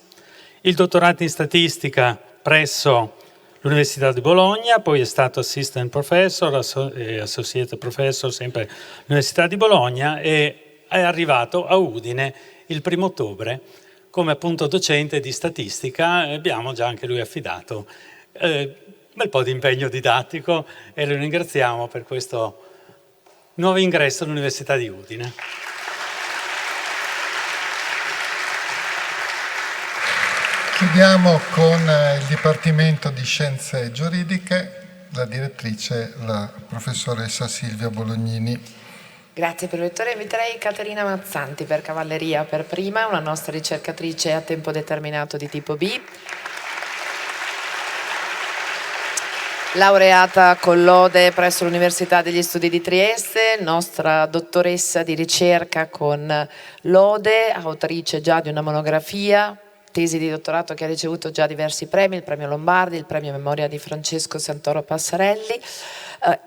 il dottorato in statistica presso l'Università di Bologna, poi è stato Assistant Professor e Associate Professor sempre all'Università di Bologna e è arrivato a Udine il 1° ottobre come appunto docente di statistica. Abbiamo già anche lui affidato un bel po' di impegno didattico e lo ringraziamo per questo nuovo ingresso all'Università di Udine. Chiudiamo con il Dipartimento di Scienze Giuridiche, la direttrice, la professoressa Silvia Bolognini. Grazie Prorettore, inviterei Caterina Mazzanti per cavalleria per prima, una nostra ricercatrice a tempo determinato di tipo B. Laureata con lode presso l'Università degli Studi di Trieste, nostra dottoressa di ricerca con lode, autrice già di una monografia, tesi di dottorato che ha ricevuto già diversi premi, il premio Lombardi, il premio Memoria di Francesco Santoro Passarelli,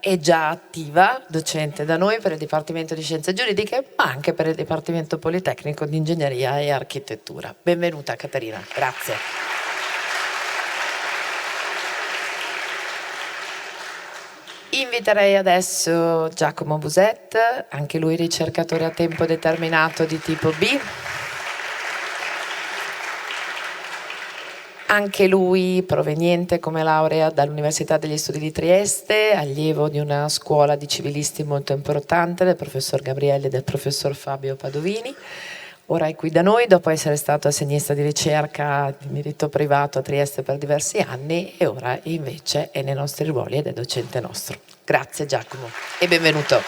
è già attiva docente da noi per il Dipartimento di Scienze Giuridiche, ma anche per il Dipartimento Politecnico di Ingegneria e Architettura. Benvenuta Caterina, grazie. Inviterei adesso Giacomo Buset, anche lui ricercatore a tempo determinato di tipo B. Anche lui proveniente come laurea dall'Università degli Studi di Trieste, allievo di una scuola di civilisti molto importante del professor Gabrielli e del professor Fabio Padovini. Ora è qui da noi dopo essere stato assegnista di ricerca di diritto privato a Trieste per diversi anni e ora invece è nei nostri ruoli ed è docente nostro. Grazie Giacomo e benvenuto.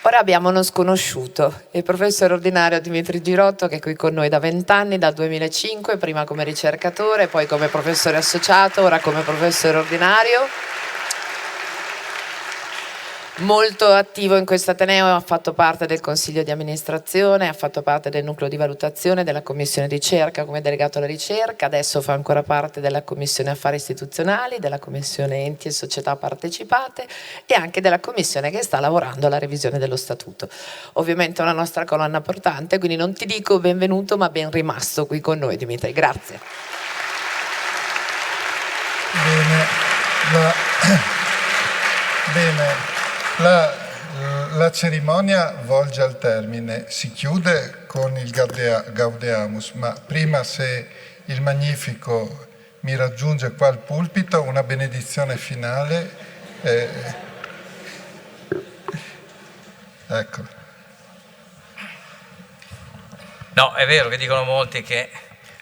Ora abbiamo uno sconosciuto, il professore ordinario Dimitri Girotto che è qui con noi da 20 anni, dal 2005, prima come ricercatore, poi come professore associato, ora come professore ordinario. Molto attivo in questo Ateneo, ha fatto parte del consiglio di amministrazione, ha fatto parte del nucleo di valutazione, della commissione di ricerca come delegato alla ricerca, adesso fa ancora parte della commissione affari istituzionali, della commissione enti e società partecipate e anche della commissione che sta lavorando alla revisione dello statuto. Ovviamente è una nostra colonna portante, quindi non ti dico benvenuto ma ben rimasto qui con noi Dimitri, grazie. Bene. La cerimonia volge al termine, si chiude con il Gaudeamus, ma prima se il Magnifico mi raggiunge qua al pulpito, una benedizione finale. Ecco. No, è vero che dicono molti che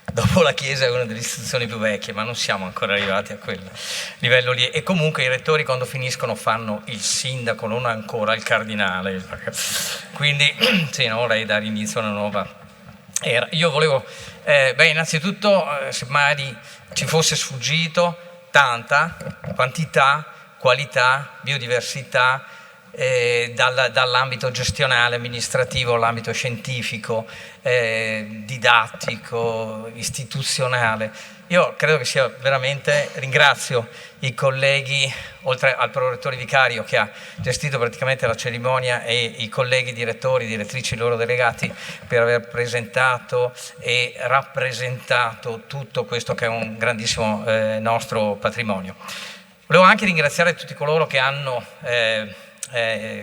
dopo la Chiesa è una delle istituzioni più vecchie, ma non siamo ancora arrivati a quel livello lì. E comunque i rettori quando finiscono fanno il sindaco, non ancora il cardinale. Quindi sì, non vorrei dare inizio a una nuova era. Io volevo, innanzitutto, se mai ci fosse sfuggito, tanta quantità, qualità, biodiversità, dall'ambito gestionale, amministrativo, all'ambito scientifico, didattico, istituzionale. io credo che sia veramente, ringrazio i colleghi, oltre al prorettore vicario che ha gestito praticamente la cerimonia, e i colleghi direttori, direttrici, loro delegati, per aver presentato e rappresentato tutto questo che è un grandissimo nostro patrimonio. Volevo anche ringraziare tutti coloro che hanno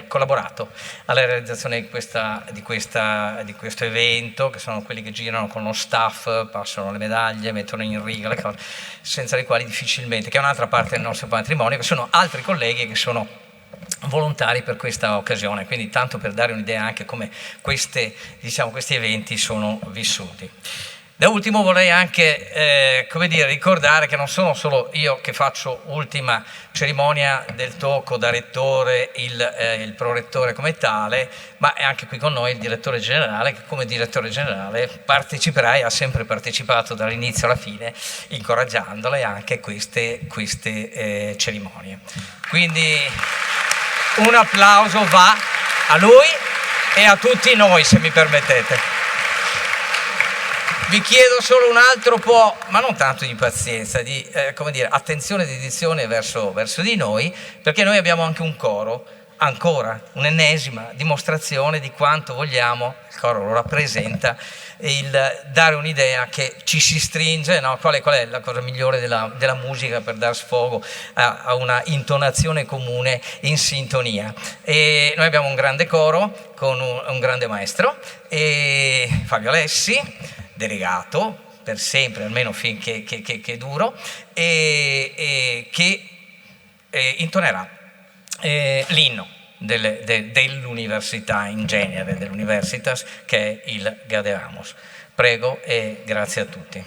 collaborato alla realizzazione di questo evento, che sono quelli che girano con lo staff, passano le medaglie, mettono in riga le cose, senza le quali difficilmente, che è un'altra parte del nostro patrimonio, che sono altri colleghi che sono volontari per questa occasione, quindi tanto per dare un'idea anche come questi eventi sono vissuti. Da ultimo vorrei anche ricordare che non sono solo io che faccio ultima cerimonia del tocco da rettore, il prorettore come tale, ma è anche qui con noi il direttore generale, che come direttore generale parteciperà e ha sempre partecipato dall'inizio alla fine, incoraggiandole anche queste cerimonie. Quindi un applauso va a lui e a tutti noi, se mi permettete. Vi chiedo solo un altro po', ma non tanto di pazienza, di attenzione e dedizione verso di noi, perché noi abbiamo anche un coro, ancora un'ennesima dimostrazione di quanto vogliamo, il coro lo rappresenta, il dare un'idea che ci si stringe, no? Qual è la cosa migliore della musica per dar sfogo a una intonazione comune in sintonia. E noi abbiamo un grande coro con un grande maestro, Fabio Alessi, delegato per sempre, almeno finché duro, e che intonerà l'inno dell'università in genere, dell'Universitas, che è il Gaudevamos. Prego e grazie a tutti.